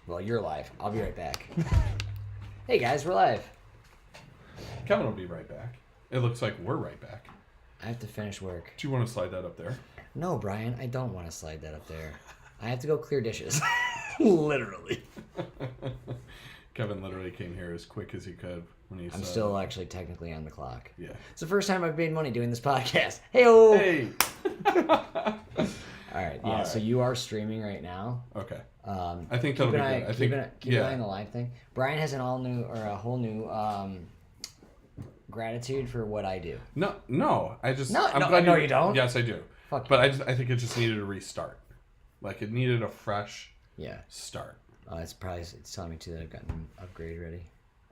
Well, you're live. I'll be right back. Hey guys, we're live. Kevin will be right back. It looks like we're right back. I have to finish work. Do you want to slide that up there? No, Brian, I don't want to slide that up there. I have to go clear dishes. Literally. Kevin literally came here as quick as he could when he I'm still actually technically on the clock. Yeah. It's the first time I've made money doing this podcast. Hey-o! Hey! All right, yeah, so you are streaming right now. Okay. I think that'll be good. Keep an eye on the live thing. Brian has a whole new gratitude for what I do. No. I'm glad you don't. Yes, I do. Fuck but I think it just needed a restart. Like it needed a fresh start. It's telling me too that I've gotten an upgrade ready.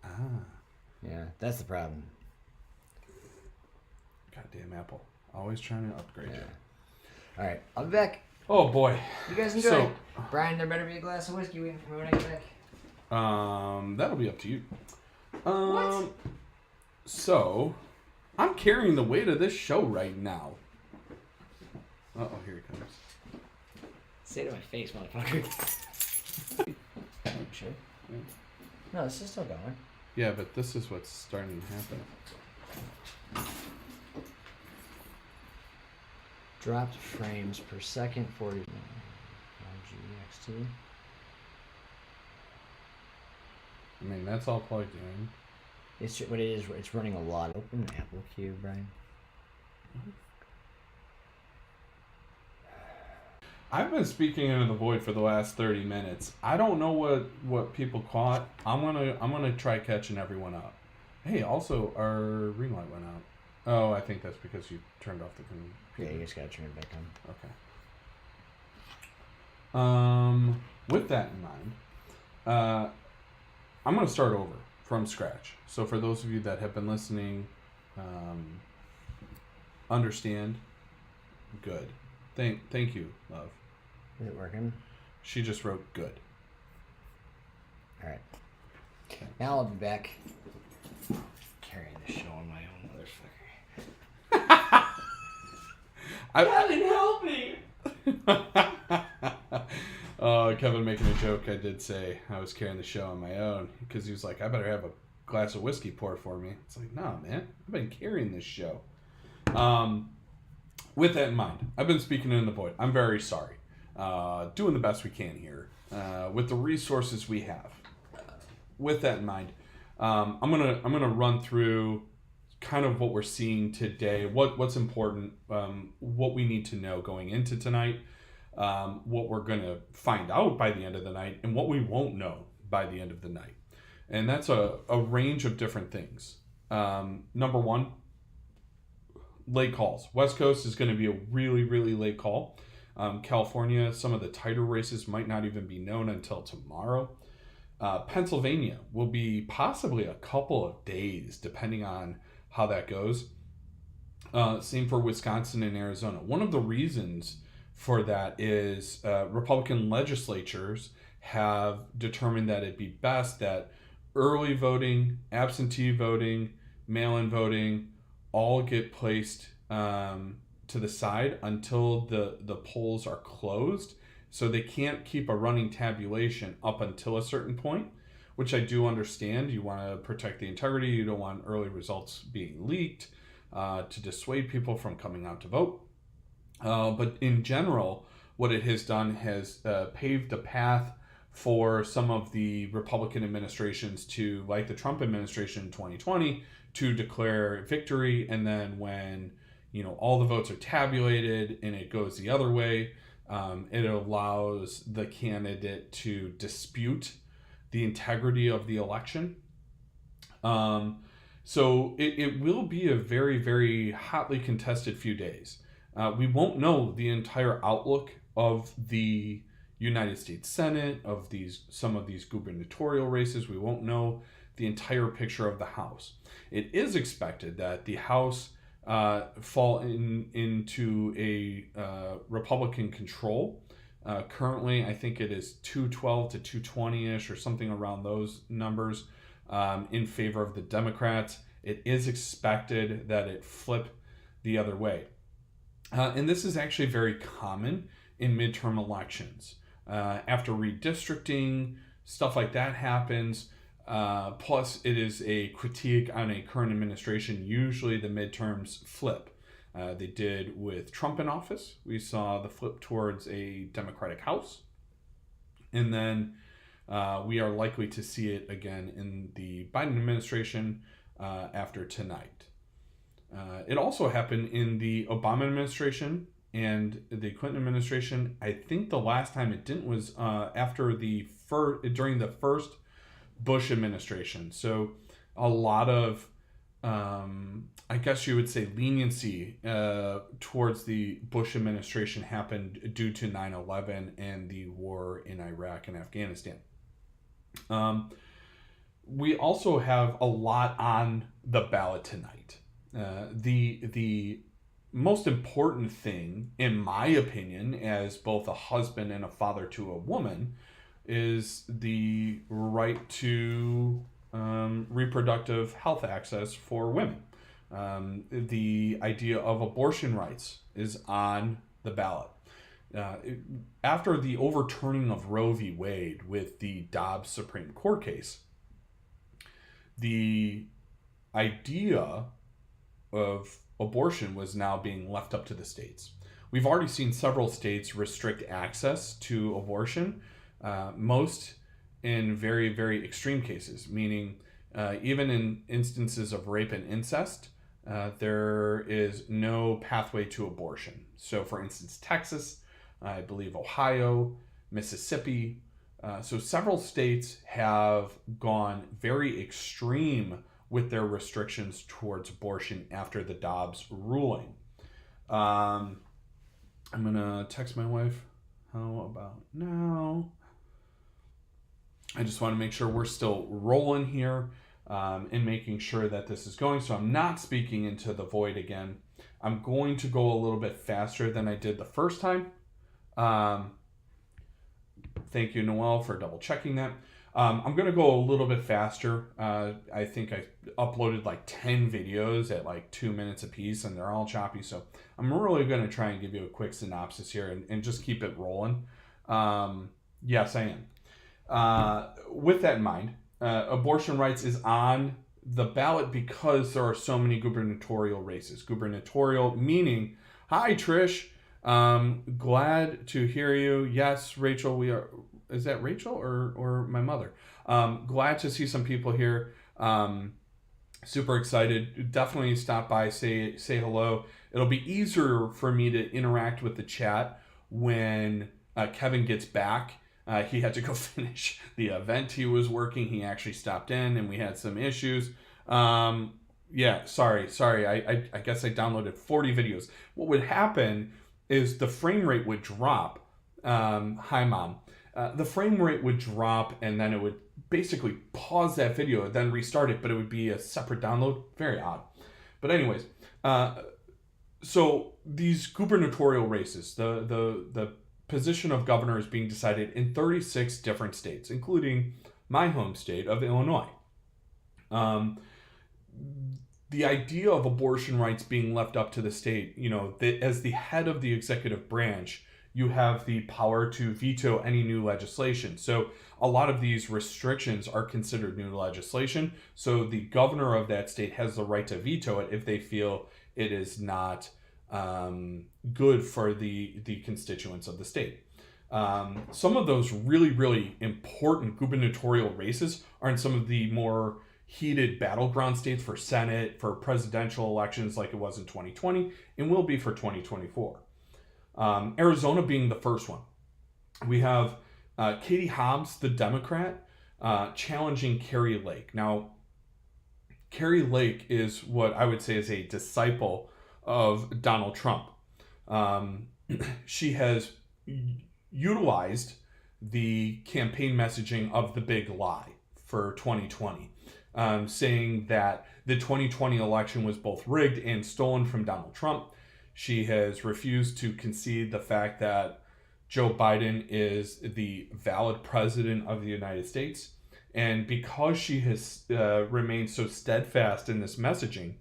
Ah. Yeah, that's the problem. Goddamn Apple. Always trying to upgrade you. All right, I'll be back. Oh boy. You guys enjoy. Brian, there better be a glass of whiskey waiting for me when I get back. That'll be up to you. What? So, I'm carrying the weight of this show right now. Uh-oh, here he comes. Say it to my face, motherfucker. Sure. Yeah. No, this is still going. Yeah, but this is what's starting to happen. Dropped frames per second, 40. RGXT. I mean, that's all plugged in. It's running a lot. Open Apple Cube, Brian. I've been speaking into the void for the last 30 minutes. I don't know what people caught. I'm gonna try catching everyone up. Hey, also our ring light went out. Oh, I think that's because you turned off the computer. Yeah, you just gotta turn it back on. Okay. With that in mind, I'm gonna start over from scratch. So for those of you that have been listening, understand. Good. Thank you, love. Is it working? She just wrote good. All right. Okay. Now I'll be back. Carrying the show on my own, motherfucker. Kevin, help me! Kevin making a joke. I did say I was carrying the show on my own because he was like, I better have a glass of whiskey poured for me. It's like, nah, man. I've been carrying this show. With that in mind, I've been speaking in the void. I'm very sorry. Doing the best we can here with the resources we have. With that in mind, I'm gonna run through kind of what we're seeing today, what's important, what we need to know going into tonight, what we're gonna find out by the end of the night, and what we won't know by the end of the night. And that's a range of different things. Number one, late calls. West Coast is going to be a really, really late call. California, some of the tighter races might not even be known until tomorrow. Pennsylvania will be possibly a couple of days, depending on how that goes. Same for Wisconsin and Arizona. One of the reasons for that is Republican legislatures have determined that it'd be best that early voting, absentee voting, mail-in voting all get placed to the side until the polls are closed. So they can't keep a running tabulation up until a certain point, which I do understand. You want to protect the integrity. You don't want early results being leaked to dissuade people from coming out to vote. But in general, what it has done has paved the path for some of the Republican administrations to, like the Trump administration in 2020, to declare victory. And then when, all the votes are tabulated and it goes the other way, it allows the candidate to dispute the integrity of the election. So it will be a very, very hotly contested few days. We won't know the entire outlook of the United States Senate, of some of these gubernatorial races. We won't know the entire picture of the House. It is expected that the House fall into a Republican control. Currently, I think it is 212 to 220-ish or something around those numbers in favor of the Democrats. It is expected that it flip the other way. And this is actually very common in midterm elections. After redistricting, stuff like that happens. Plus, it is a critique on a current administration. Usually, the midterms flip. They did with Trump in office. We saw the flip towards a Democratic House. And then we are likely to see it again in the Biden administration after tonight. It also happened in the Obama administration and the Clinton administration. I think the last time it didn't was during the first Bush administration. So a lot of, I guess you would say, leniency towards the Bush administration happened due to 9/11 and the war in Iraq and Afghanistan. We also have a lot on the ballot tonight. The most important thing, in my opinion, as both a husband and a father to a woman, is the right to reproductive health access for women. The idea of abortion rights is on the ballot. After the overturning of Roe v. Wade with the Dobbs Supreme Court case, the idea of abortion was now being left up to the states. We've already seen several states restrict access to abortion, most in very, very extreme cases, meaning even in instances of rape and incest, there is no pathway to abortion. So, for instance, Texas, I believe Ohio, Mississippi. So several states have gone very extreme with their restrictions towards abortion after the Dobbs ruling. I'm going to text my wife. How about now? I just want to make sure we're still rolling here and making sure that this is going. So I'm not speaking into the void again. I'm going to go a little bit faster than I did the first time. Thank you, Noel, for double checking that. I'm going to go a little bit faster. I think I uploaded like 10 videos at like 2 minutes a piece, and they're all choppy. So I'm really going to try and give you a quick synopsis here and just keep it rolling. Yes, I am. With that in mind, abortion rights is on the ballot because there are so many gubernatorial races. Gubernatorial meaning, hi, Trish. Glad to hear you. Yes, Rachel, we are. Is that Rachel or my mother? Glad to see some people here. Super excited. Definitely stop by, say hello. It'll be easier for me to interact with the chat when Kevin gets back. He had to go finish the event he was working. He actually stopped in and we had some issues. Yeah, sorry. I guess I downloaded 40 videos. What would happen is the frame rate would drop. Hi, Mom. The frame rate would drop and then it would basically pause that video and then restart it, but it would be a separate download. Very odd. But anyways, so these gubernatorial races, the position of governor is being decided in 36 different states, including my home state of Illinois. The idea of abortion rights being left up to the state, as the head of the executive branch, you have the power to veto any new legislation. So a lot of these restrictions are considered new legislation. So the governor of that state has the right to veto it if they feel it is not good for the constituents of the state. Some of those really, really important gubernatorial races are in some of the more heated battleground states for Senate, for presidential elections like it was in 2020, and will be for 2024. Arizona being the first one. We have Katie Hobbs, the Democrat, challenging Carrie Lake. Now, Carrie Lake is what I would say is a disciple of Donald Trump. She has utilized the campaign messaging of the big lie for 2020, saying that the 2020 election was both rigged and stolen from Donald Trump. She has refused to concede the fact that Joe Biden is the valid president of the United States. And because she has remained so steadfast in this messaging,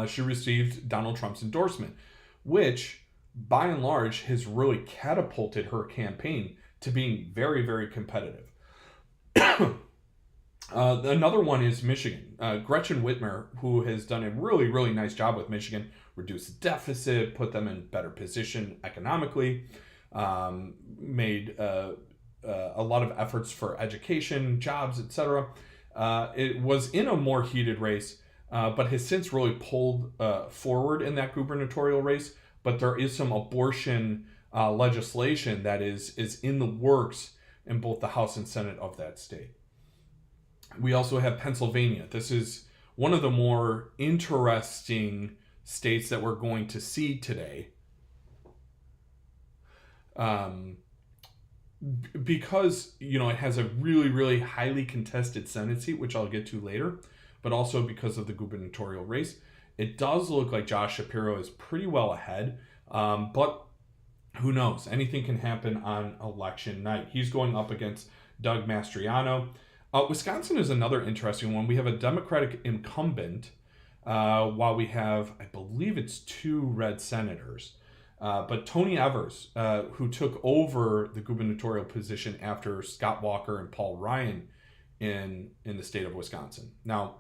she received Donald Trump's endorsement, which by and large has really catapulted her campaign to being very, very competitive. Another one is Michigan. Gretchen Whitmer, who has done a really, really nice job with Michigan, reduced the deficit, put them in better position economically, made a lot of efforts for education, jobs, etc. It was in a more heated race, but has since really pulled forward in that gubernatorial race. But there is some abortion legislation that is in the works in both the House and Senate of that state. We also have Pennsylvania. This is one of the more interesting states that we're going to see today. Because, it has a really, really highly contested Senate seat, which I'll get to later, but also because of the gubernatorial race. It does look like Josh Shapiro is pretty well ahead, but who knows? Anything can happen on election night. He's going up against Doug Mastriano. Wisconsin is another interesting one. We have a Democratic incumbent, while we have, I believe it's 2 red senators. But Tony Evers, who took over the gubernatorial position after Scott Walker and Paul Ryan in the state of Wisconsin. Now,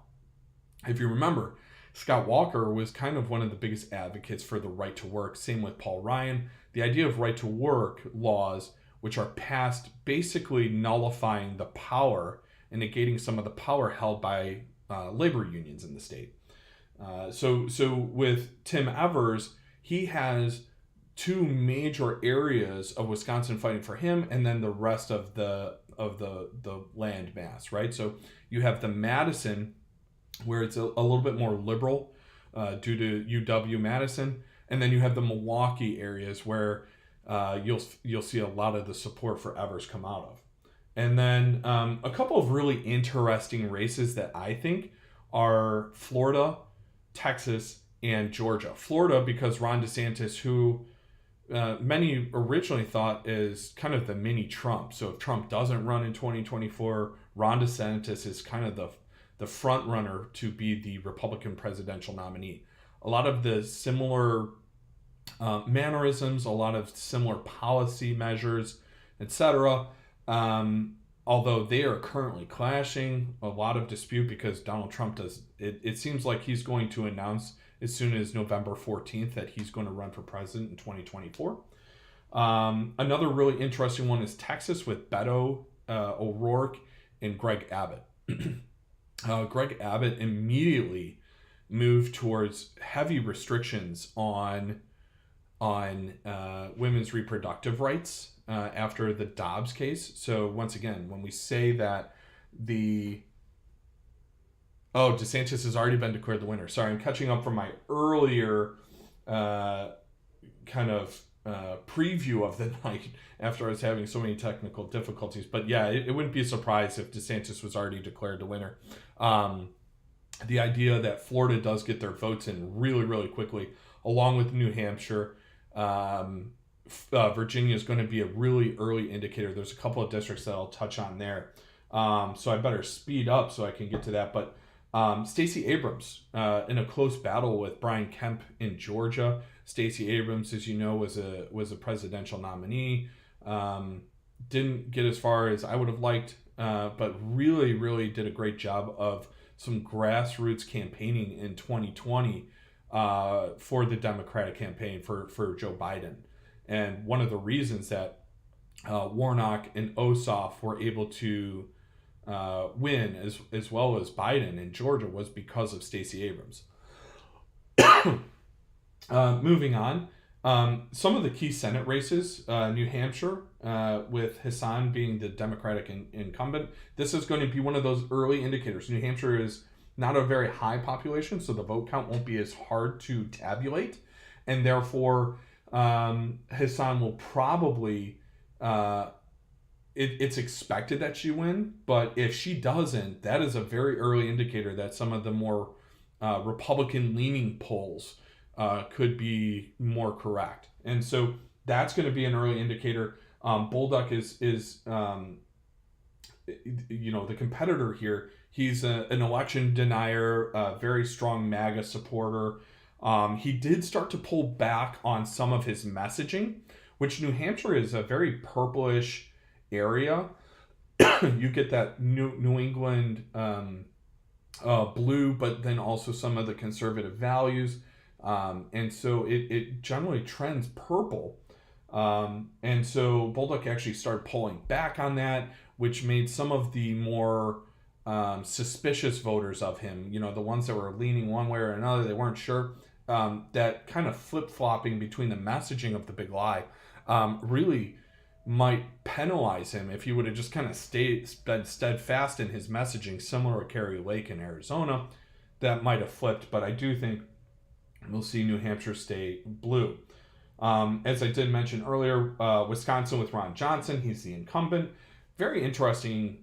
if you remember, Scott Walker was kind of one of the biggest advocates for the right to work. Same with Paul Ryan. The idea of right to work laws, which are passed basically nullifying the power and negating some of the power held by labor unions in the state. So with Tim Evers, he has 2 major areas of Wisconsin fighting for him, and then the rest of the land mass, right? So you have the Madison, where it's a little bit more liberal due to UW-Madison, and then you have the Milwaukee areas where you'll see a lot of the support for Evers come out of. And then a couple of really interesting races that I think are Florida, Texas, and Georgia. Florida, because Ron DeSantis, who many originally thought is kind of the mini Trump. So if Trump doesn't run in 2024, Ron DeSantis is kind of the front runner to be the Republican presidential nominee. A lot of the similar mannerisms, a lot of similar policy measures, etc. Although they are currently clashing, a lot of dispute because Donald Trump it seems like he's going to announce as soon as November 14th that he's going to run for president in 2024. Another really interesting one is Texas with Beto O'Rourke and Greg Abbott. Greg Abbott immediately moved towards heavy restrictions on women's reproductive rights after the Dobbs case. So once again, when we say that DeSantis has already been declared the winner. Sorry, I'm catching up from my earlier preview of the night after I was having so many technical difficulties. But yeah, it wouldn't be a surprise if DeSantis was already declared the winner. The idea that Florida does get their votes in really, really quickly, along with New Hampshire. Virginia is going to be a really early indicator. There's a couple of districts that I'll touch on there. So I better speed up so I can get to that. But Stacey Abrams in a close battle with Brian Kemp in Georgia. Stacey Abrams, as you know, was a presidential nominee. Didn't get as far as I would have liked, but really, really did a great job of some grassroots campaigning in 2020 for the Democratic campaign for Joe Biden. And one of the reasons that Warnock and Ossoff were able to win as well as Biden in Georgia was because of Stacey Abrams. Moving on, some of the key Senate races, New Hampshire, with Hassan being the Democratic incumbent. This is going to be one of those early indicators. New Hampshire is not a very high population, so the vote count won't be as hard to tabulate, and therefore Hassan will probably it's expected that she win, but if she doesn't, that is a very early indicator that some of the more Republican leaning polls could be more correct. And so that's going to be an early indicator. Bolduc is the competitor here. He's an election denier, a very strong MAGA supporter. He did start to pull back on some of his messaging, which New Hampshire is a very purplish area. you get that New England blue, but then also some of the conservative values. And so it generally trends purple. And so Bolduc actually started pulling back on that, which made some of the more suspicious voters of him, the ones that were leaning one way or another, they weren't sure, that kind of flip-flopping between the messaging of the big lie really might penalize him if he would have just kind of been steadfast in his messaging, similar to Kerry Lake in Arizona. That might have flipped, but I do think we'll see New Hampshire stay blue. As I did mention earlier, Wisconsin with Ron Johnson, he's the incumbent. Very interesting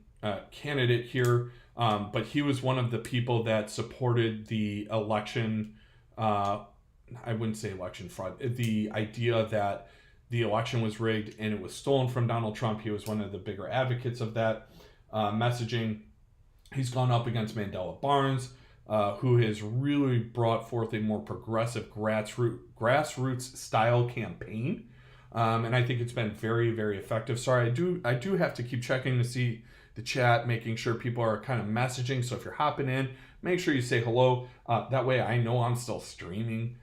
candidate here, but he was one of the people that supported the election. I wouldn't say election fraud. The idea that the election was rigged and it was stolen from Donald Trump. He was one of the bigger advocates of that messaging. He's gone up against Mandela Barnes, who has really brought forth a more progressive grassroots style campaign. And I think it's been very, very effective. Sorry, I do have to keep checking to see the chat, making sure people are kind of messaging. So if you're hopping in, make sure you say hello. That way I know I'm still streaming,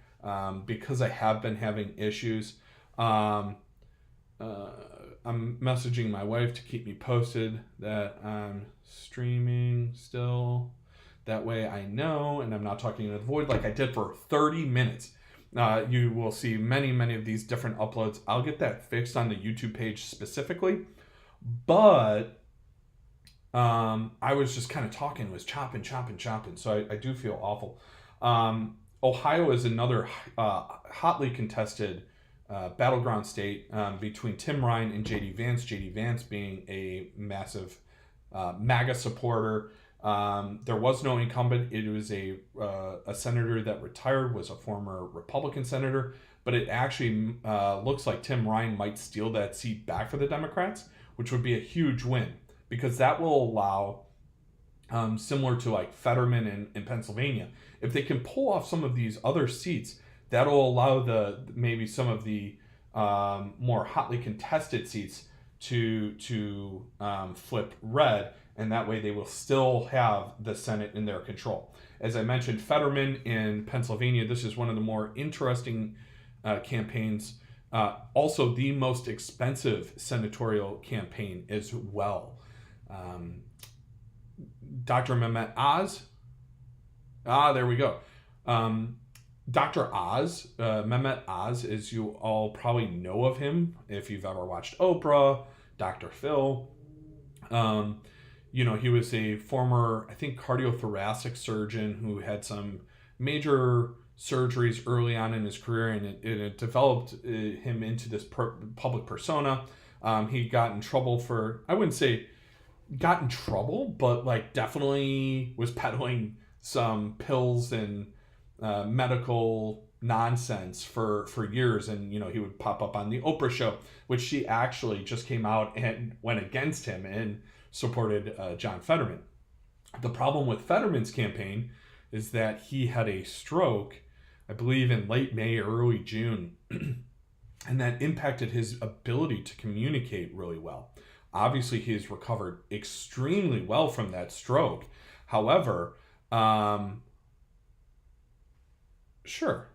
because I have been having issues. I'm messaging my wife to keep me posted that I'm streaming still. That way I know, and I'm not talking into the void like I did for 30 minutes. You will see many of these different uploads. I'll get that fixed on the YouTube page specifically. But I was just kind of talking, was chopping. So I do feel awful. Ohio is another hotly contested battleground state between Tim Ryan and J.D. Vance. J.D. Vance being a massive MAGA supporter. There was no incumbent. It was a senator that retired, was a former Republican senator, but it actually looks like Tim Ryan might steal that seat back for the Democrats, which would be a huge win, because that will allow, similar to like Fetterman in Pennsylvania, if they can pull off some of these other seats, that'll allow maybe some of the more hotly contested seats to flip red, and that way they will still have the Senate in their control. As I mentioned, Fetterman in Pennsylvania, this is one of the more interesting campaigns. Also, the most expensive senatorial campaign as well. Dr. Mehmet Oz. There we go. Dr. Oz, Mehmet Oz, as you all probably know of him if you've ever watched Oprah, Dr. Phil. He was a former, I think, cardiothoracic surgeon who had some major surgeries early on in his career, and it developed him into this public persona. He got in trouble for, I wouldn't say got in trouble, but like definitely was peddling some pills and medical nonsense for years. And he would pop up on the Oprah show, which she actually just came out and went against him and supported John Fetterman. The problem with Fetterman's campaign is that he had a stroke, I believe in late May or early June, and that impacted his ability to communicate really well. Obviously, he has recovered extremely well from that stroke. However, sure.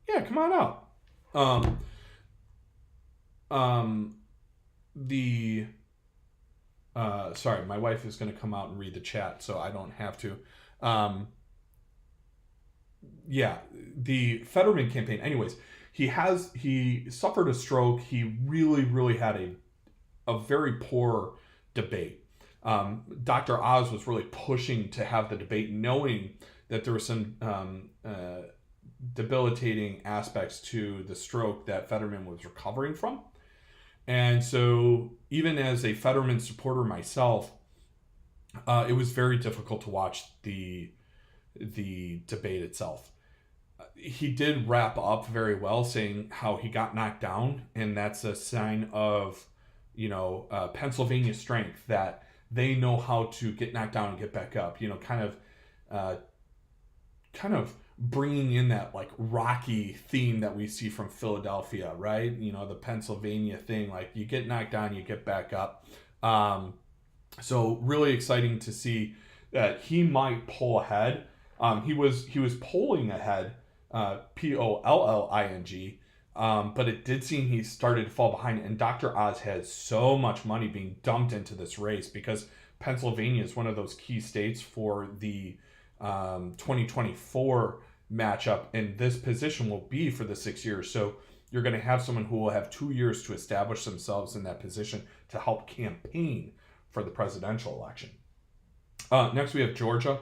Yeah, come on out. Sorry, my wife is going to come out and read the chat, so I don't have to. The Fetterman campaign. Anyways, he suffered a stroke. He really had a very poor debate. Dr. Oz was really pushing to have the debate, knowing that there were some debilitating aspects to the stroke that Fetterman was recovering from. And so even as a Fetterman supporter myself, it was very difficult to watch the debate itself. He did wrap up very well, saying how he got knocked down, and that's a sign of Pennsylvania strength, that they know how to get knocked down and get back up. Kind of bringing in that like Rocky theme that we see from Philadelphia, right? The Pennsylvania thing, like you get knocked down, you get back up. So really exciting to see that he might pull ahead. He was polling ahead, Polling, but it did seem he started to fall behind. And Dr. Oz has so much money being dumped into this race because Pennsylvania is one of those key states for the 2024 matchup, and this position will be for the 6 years. So you're going to have someone who will have 2 years to establish themselves in that position to help campaign for the presidential election. Next, we have Georgia.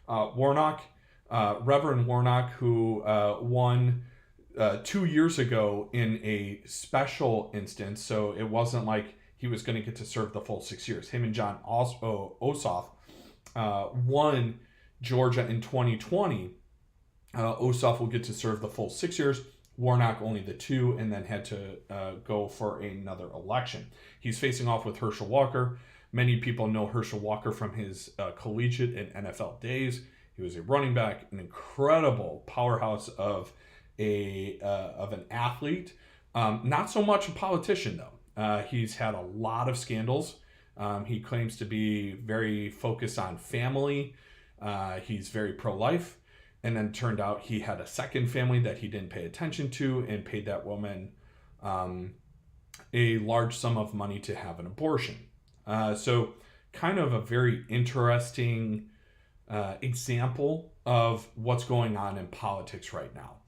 Warnock, Reverend Warnock, who won 2 years ago in a special instance, so it wasn't like he was going to get to serve the full 6 years. Him and John Ossoff won Georgia in 2020. Ossoff will get to serve the full 6 years. Warnock only the 2, and then had to go for another election. He's facing off with Herschel Walker. Many people know Herschel Walker from his collegiate and NFL days. He was a running back, an incredible powerhouse of an athlete. Not so much a politician, though. He's had a lot of scandals. He claims to be very focused on family. He's very pro-life. And then turned out he had a second family that he didn't pay attention to and paid that woman a large sum of money to have an abortion. So kind of a very interesting example of what's going on in politics right now.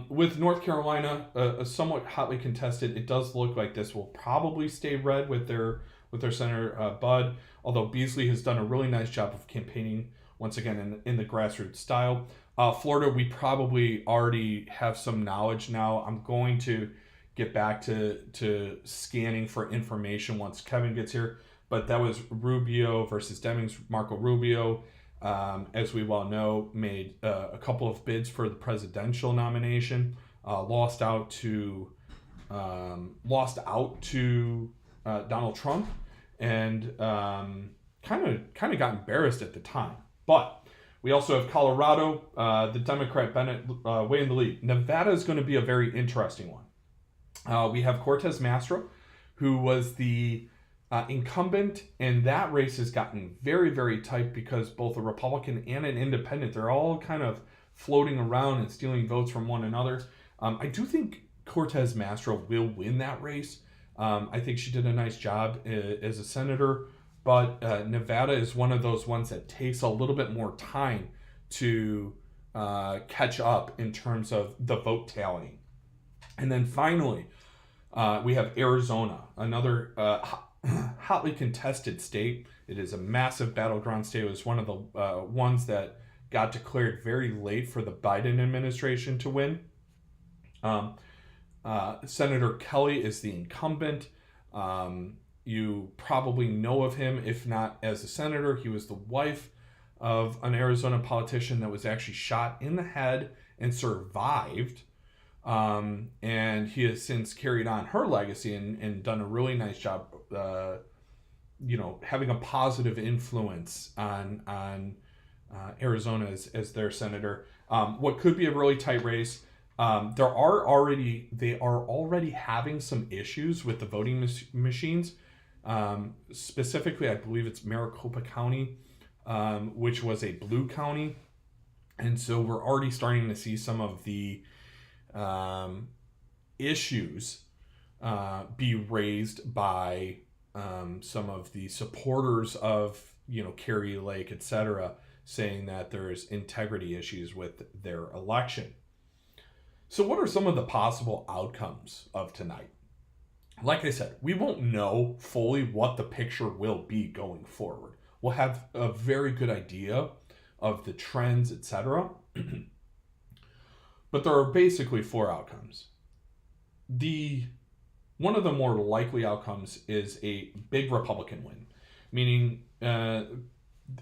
With North Carolina, a somewhat hotly contested, it does look like this will probably stay red with their Senator Budd, although Beasley has done a really nice job of campaigning once again in the grassroots style. Florida, we probably already have some knowledge now. I'm going to get back to scanning for information once Kevin gets here, but that was Rubio versus Demings. Marco Rubio, as we well know, made a couple of bids for the presidential nomination, lost out to Donald Trump, and kind of got embarrassed at the time. But we also have Colorado, the Democrat Bennett way in the lead. Nevada is going to be a very interesting one. We have Cortez Masto, who was the incumbent, and that race has gotten very, very tight because both a Republican and an independent, they're all kind of floating around and stealing votes from one another. I do think Cortez Masto will win that race. I think she did a nice job as a senator. But Nevada is one of those ones that takes a little bit more time to catch up in terms of the vote tallying. And then finally, we have Arizona, another hotly contested state. It is a massive battleground state. It was one of the ones that got declared very late for the Biden administration to win. Senator Kelly is the incumbent. You probably know of him, if not as a senator. He was the wife of an Arizona politician that was actually shot in the head and survived. And he has since carried on her legacy and done a really nice job, having a positive influence on Arizona as their senator. What could be a really tight race. They are already having some issues with the voting machines. Specifically, I believe it's Maricopa County, which was a blue county. And so we're already starting to see some of the issues be raised by some of the supporters of, Kari Lake, etc., saying that there's integrity issues with their election. So what are some of the possible outcomes of tonight? Like I said, we won't know fully what the picture will be going forward. We'll have a very good idea of the trends, etc. But there are basically 4 outcomes. One of the more likely outcomes is a big Republican win, meaning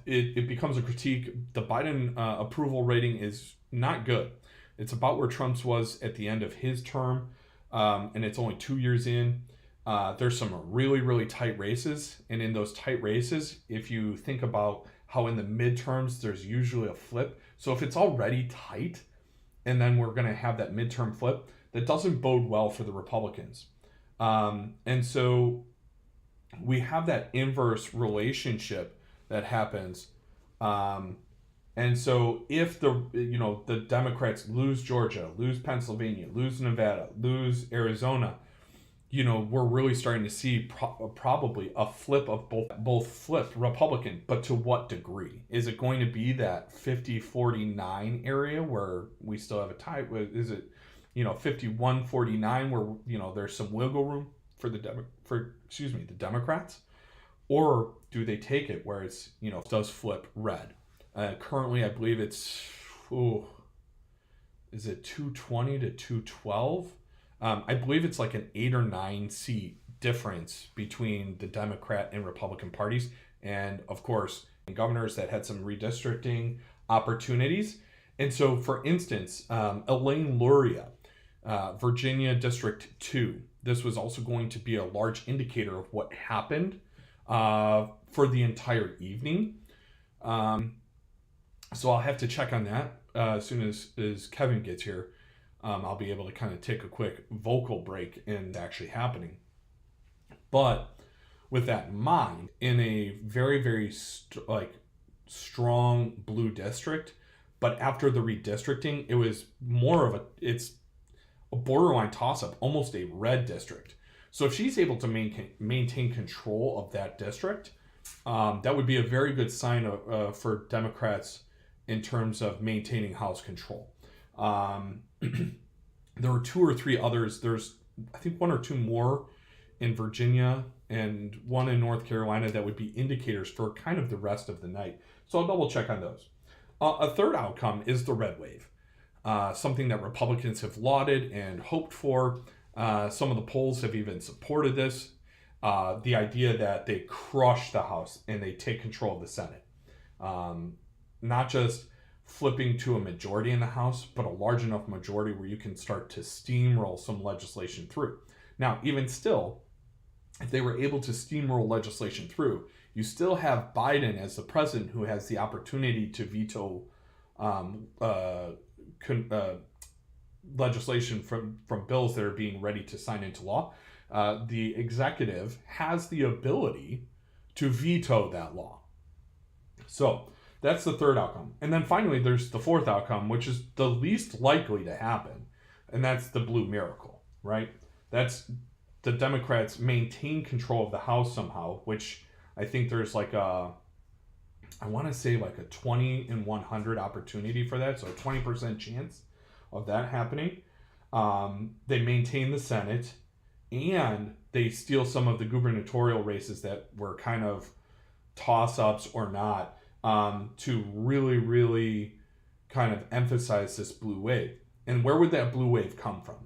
it becomes a critique. The Biden approval rating is not good. It's about where Trump's was at the end of his term, and it's only 2 years in. There's some really, really tight races, and in those tight races, if you think about how in the midterms there's usually a flip, so if it's already tight, and then we're going to have that midterm flip, that doesn't bode well for the Republicans. And so we have that inverse relationship that happens. And so if the Democrats lose Georgia, lose Pennsylvania, lose Nevada, lose Arizona, we're really starting to see probably a flip of both flip Republican, but to what degree? Is it going to be that 50-49 area where we still have a tie? Is it 51-49 where there's some wiggle room for the Democrats, or do they take it where it's does flip red? Currently, I believe it's is it 220 to 212? I believe it's like an 8 or 9 seat difference between the Democrat and Republican parties, and of course, governors that had some redistricting opportunities. And so, for instance, Elaine Luria, Virginia District 2. This was also going to be a large indicator of what happened for the entire evening. So I'll have to check on that as soon as Kevin gets here. I'll be able to kind of take a quick vocal break in actually happening. But with that in mind, in a very, very strong blue district, but after the redistricting, it was it's a borderline toss-up, almost a red district. So if she's able to maintain control of that district, that would be a very good sign for Democrats in terms of maintaining House control. There were 2 or 3 others. There's, I think, 1 or 2 more in Virginia and 1 in North Carolina that would be indicators for kind of the rest of the night. So I'll double check on those. A third outcome is the red wave, something that Republicans have lauded and hoped for. Some of the polls have even supported this. The idea that they crush the House and they take control of the Senate. Not just flipping to a majority in the House, but a large enough majority where you can start to steamroll some legislation through. Now, even still, if they were able to steamroll legislation through, you still have Biden as the president who has the opportunity to veto legislation from bills that are being ready to sign into law. The executive has the ability to veto that law. So that's the third outcome. And then finally, there's the fourth outcome, which is the least likely to happen. And that's the blue miracle, right? That's the Democrats maintain control of the House somehow, which I think there's like I want to say like a 20 in 100 opportunity for that. So a 20% chance of that happening. They maintain the Senate and they steal some of the gubernatorial races that were kind of toss-ups or not, to really, really kind of emphasize this blue wave. And where would that blue wave come from?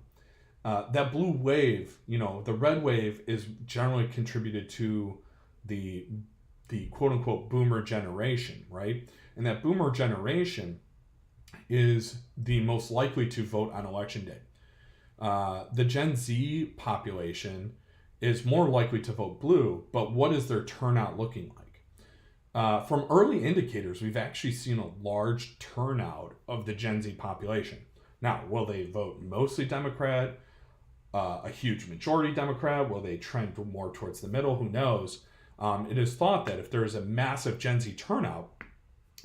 That blue wave, the red wave is generally contributed to the quote-unquote boomer generation, right? And that boomer generation is the most likely to vote on election day. The Gen Z population is more likely to vote blue, but what is their turnout looking like? From early indicators, we've actually seen a large turnout of the Gen Z population. Now, will they vote mostly Democrat, a huge majority Democrat? Will they trend more towards the middle? Who knows? It is thought that if there is a massive Gen Z turnout,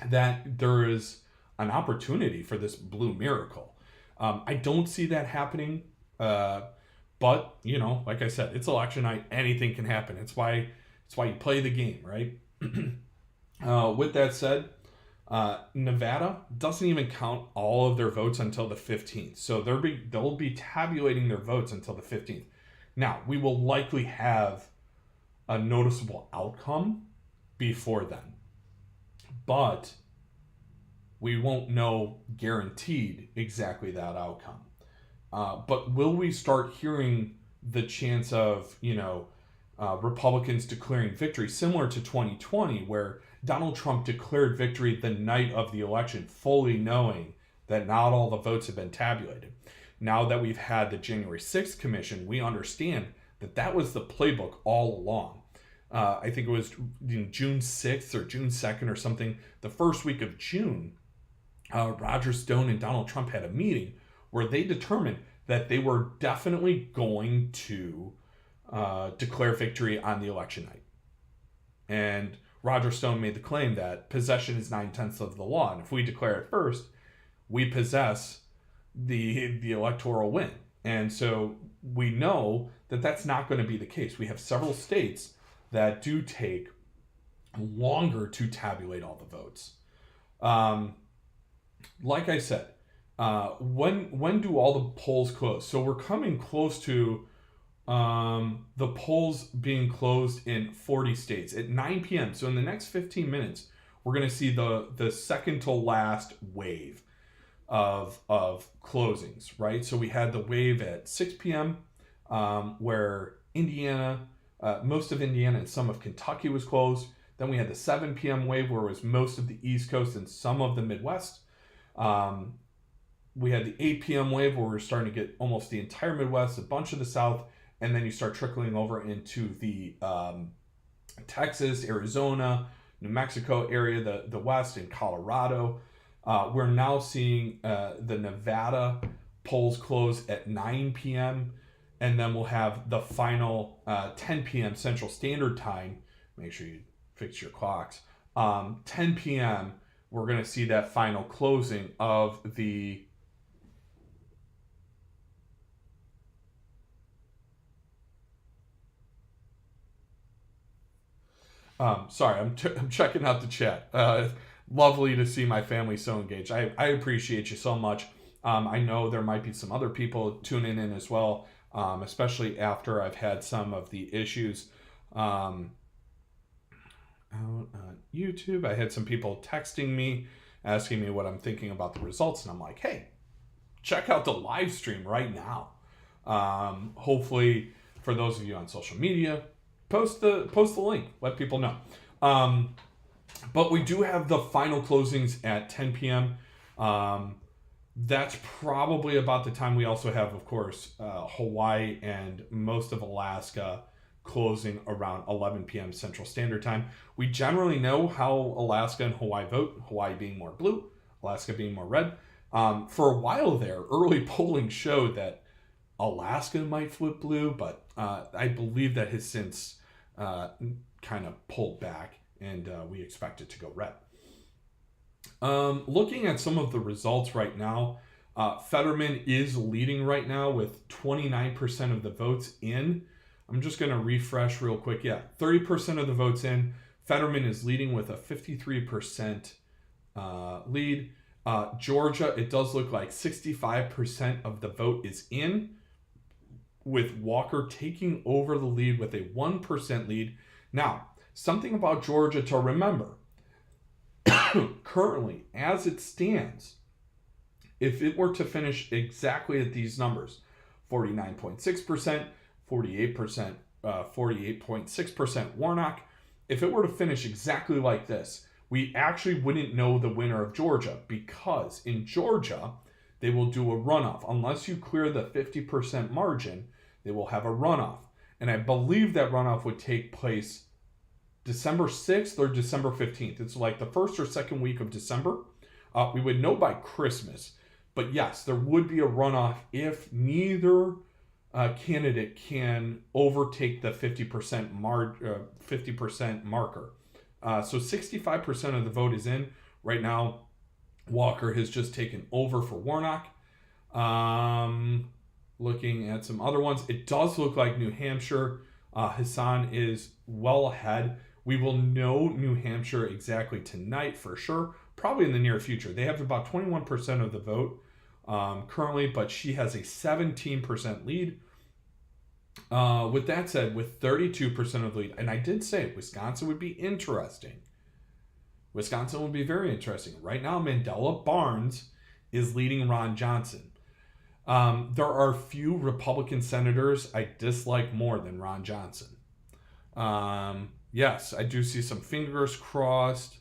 that there is an opportunity for this blue miracle. I don't see that happening, but like I said, it's election night. Anything can happen. It's why you play the game, right? With that said, Nevada doesn't even count all of their votes until the 15th. So they'll be tabulating their votes until the 15th. Now, we will likely have a noticeable outcome before then. But we won't know guaranteed exactly that outcome. But will we start hearing the chance of, Republicans declaring victory, similar to 2020, where Donald Trump declared victory the night of the election, fully knowing that not all the votes have been tabulated. Now that we've had the January 6th commission, we understand that was the playbook all along. I think it was June 6th or June 2nd or something, the first week of June, Roger Stone and Donald Trump had a meeting where they determined that they were definitely going to declare victory on the election night. And Roger Stone made the claim that possession is 9/10 of the law, and if we declare it first, we possess the electoral win. And so we know that that's not going to be the case. We have several states that do take longer to tabulate all the votes. Like I said, when do all the polls close? So we're coming close to the polls being closed in 40 states at 9 p.m. So in the next 15 minutes, we're going to see the second to last wave of closings, right? So we had the wave at 6 p.m. Where Indiana, most of Indiana and some of Kentucky was closed. Then we had the 7 p.m. wave where it was most of the East Coast and some of the Midwest. We had the 8 p.m. wave where we're starting to get almost the entire Midwest, a bunch of the South, and then you start trickling over into the Texas, Arizona, New Mexico area, the West, and Colorado. We're now seeing the Nevada polls close at 9 p.m., and then we'll have the final 10 p.m. Central Standard Time. Make sure you fix your clocks. 10 p.m., we're going to see that final closing of the sorry, I'm checking out the chat. Lovely to see my family so engaged. I appreciate you so much. I know there might be some other people tuning in as well, especially after I've had some of the issues out on YouTube. I had some people texting me, asking me what I'm thinking about the results, and I'm like, hey, check out the live stream right now. Hopefully, for those of you on social media, post the link, let people know. But we do have the final closings at 10 p.m. That's probably about the time we also have, of course, Hawaii and most of Alaska closing around 11 p.m. Central Standard Time. We generally know how Alaska and Hawaii vote, Hawaii being more blue, Alaska being more red. For a while there, early polling showed that Alaska might flip blue, but I believe that has since kind of pulled back, and we expect it to go red. Looking at some of the results right now, Fetterman is leading right now with 29% of the votes in. I'm just going to refresh real quick. Yeah, 30% of the votes in. Fetterman is leading with a 53% lead. Georgia, it does look like 65% of the vote is in, with Walker taking over the lead with a 1% lead. Now, something about Georgia to remember. Currently, as it stands, if it were to finish exactly at these numbers, 49.6%, 48%, 48.6% Warnock, if it were to finish exactly like this, we actually wouldn't know the winner of Georgia, because in Georgia, they will do a runoff. Unless you clear the 50% margin, they will have a runoff. And I believe that runoff would take place December 6th or December 15th. It's like the first or second week of December. We would know by Christmas. But yes, there would be a runoff if neither candidate can overtake the 50% marker. So 65% of the vote is in. Right now, Walker has just taken over for Warnock. Looking at some other ones, it does look like New Hampshire, Hassan is well ahead. We will know New Hampshire exactly tonight for sure, probably in the near future. They have about 21% of the vote currently, but she has a 17% lead. With that said, with 32% of the lead, and I did say Wisconsin would be interesting. Wisconsin would be very interesting. Right now, Mandela Barnes is leading Ron Johnson. There are few Republican senators I dislike more than Ron Johnson. Yes, I do see some fingers crossed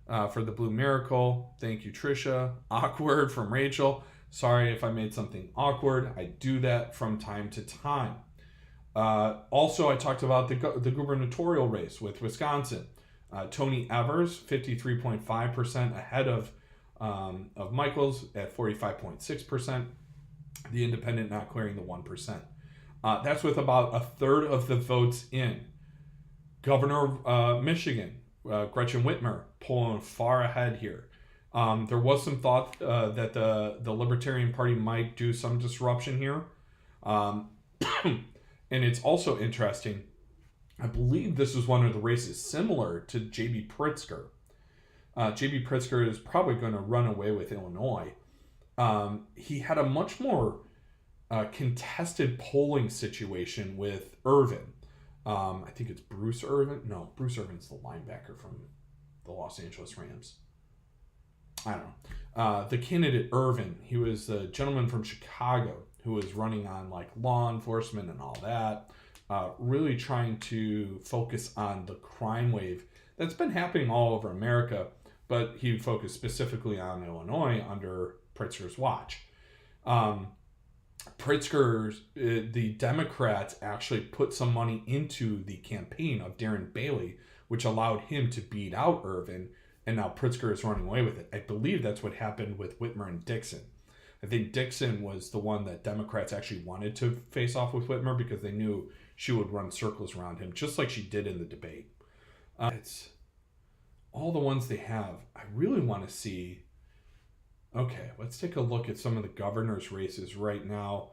for the Blue Miracle. Thank you, Trisha. Awkward from Rachel. Sorry if I made something awkward. I do that from time to time. Also, I talked about the gubernatorial race with Wisconsin. Tony Evers, 53.5% ahead of Michaels at 45.6%. The independent not clearing the 1%. That's with about a third of the votes in. Governor of Michigan, Gretchen Whitmer, pulling far ahead here. There was some thought that the Libertarian Party might do some disruption here. And it's also interesting. I believe this is one of the races similar to J.B. Pritzker. J.B. Pritzker is probably going to run away with Illinois. He had a much more contested polling situation with Irvin. I think it's Bruce Irvin. No, Bruce Irvin's the linebacker from the Los Angeles Rams. I don't know. The candidate Irvin, he was the gentleman from Chicago who was running on like law enforcement and all that, really trying to focus on the crime wave that's been happening all over America, but he focused specifically on Illinois under Pritzker's watch. The Democrats actually put some money into the campaign of Darren Bailey, which allowed him to beat out Irvin, and now Pritzker is running away with it. I believe that's what happened with Whitmer and Dixon. I think Dixon was the one that Democrats actually wanted to face off with Whitmer because they knew she would run circles around him, just like she did in the debate. It's all the ones they have. I really want to see. Okay, let's take a look at some of the governor's races right now.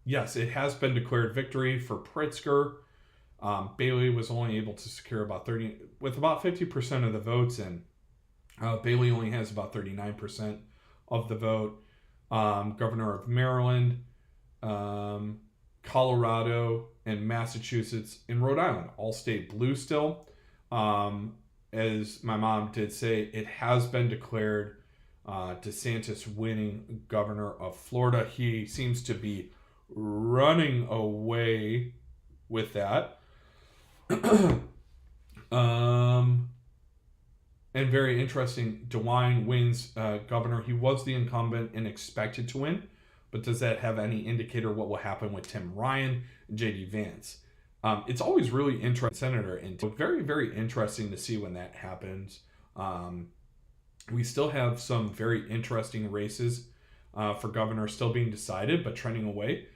Yes, it has been declared victory for Pritzker. Bailey was only able to secure about 50% of the votes, and Bailey only has about 39% of the vote. Governor of Maryland, Colorado, and Massachusetts, and Rhode Island all stay blue still. As my mom did say, it has been declared DeSantis winning governor of Florida. He seems to be running away with that. And very interesting, DeWine wins governor. He was the incumbent and expected to win, but does that have any indicator what will happen with Tim Ryan and J.D. Vance? It's always really interesting, Senator, and very, very interesting to see when that happens. We still have some very interesting races for governor still being decided, but trending away.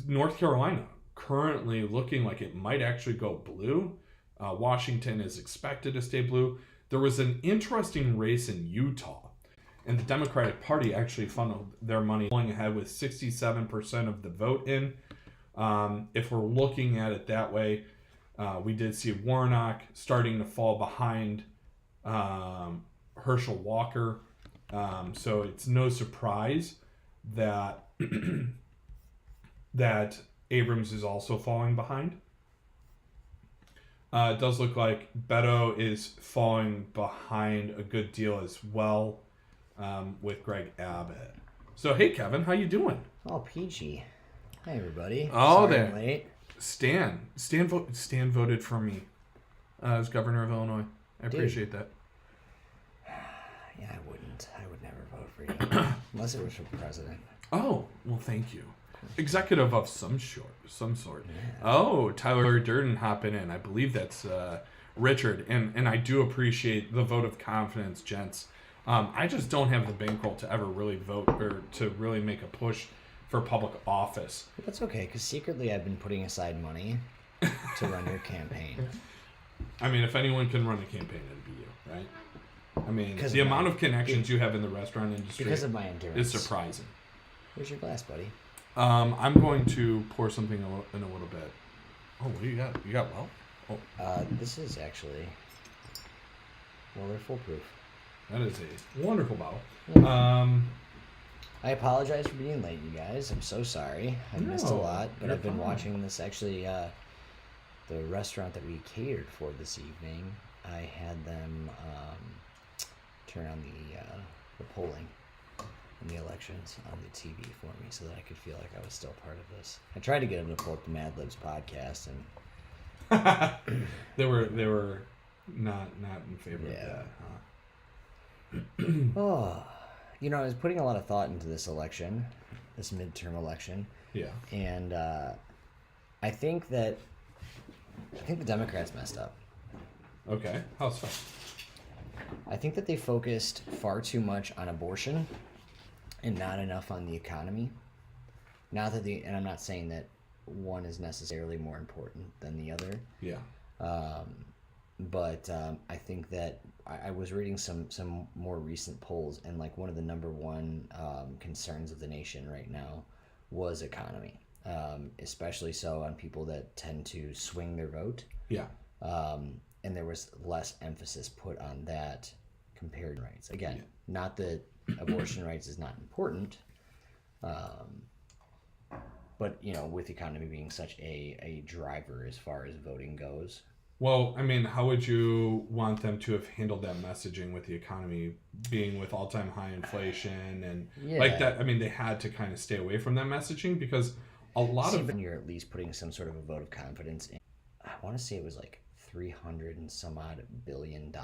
North Carolina currently looking like it might actually go blue. Washington is expected to stay blue. There was an interesting race in Utah, and the Democratic Party actually funneled their money going ahead with 67% of the vote in. If we're looking at it that way, we did see Warnock starting to fall behind Herschel Walker. So it's no surprise that that Abrams is also falling behind. It does look like Beto is falling behind a good deal as well, with Greg Abbott. So hey Kevin, how you doing? Oh, peachy. Hi everybody. Oh, Sorry there. I'm late. Stan voted for me as governor of Illinois. I appreciate that. Yeah, I wouldn't. I would never vote for you unless it was for president. Oh, well, thank you. Executive of some sort. Yeah. Oh, Tyler Durden hopping in. I believe that's Richard, and I do appreciate the vote of confidence, gents. I just don't have the bankroll to ever really vote or to really make a push for public office. But that's okay, because secretly I've been putting aside money to run your campaign. I mean, if anyone can run a campaign, it'd be you, right? I mean, Because the of amount my- of connections you have in the restaurant industry Because of my endurance. is surprising. Where's your glass, buddy? I'm going to pour something in a little bit. Oh, what do you got? You got well? Oh, This is actually... Well, they're foolproof. that is a wonderful bottle. I apologize for being late, you guys. I'm so sorry. I missed a No, lot, but you're I've been fine. watching this. Actually, the restaurant that we catered for this evening, I had them turn on the polling in the elections on the TV for me, so that I could feel like I was still part of this. I tried to get them to pull up the Mad Libs podcast, and They were not in favor Yeah. of that. oh, you know, I was putting a lot of thought into this election, this midterm election. Yeah. And I think the Democrats messed up. Okay. How so? I think that they focused far too much on abortion and not enough on the economy. Not that and I'm not saying that one is necessarily more important than the other. Yeah. But I think that I was reading some more recent polls, and like one of the number one concerns of the nation right now was economy, especially so on people that tend to swing their vote. Yeah. And there was less emphasis put on that compared to rights. Again, Yeah. not that abortion rights is not important, but you know, with economy being such a driver as far as voting goes. Well, I mean, how would you want them to have handled that messaging with the economy being with all-time high inflation and like that? I mean, they had to kind of stay away from that messaging because a lot of you're at least putting some sort of a vote of confidence in. I want to say it was like 300 and some odd $billion.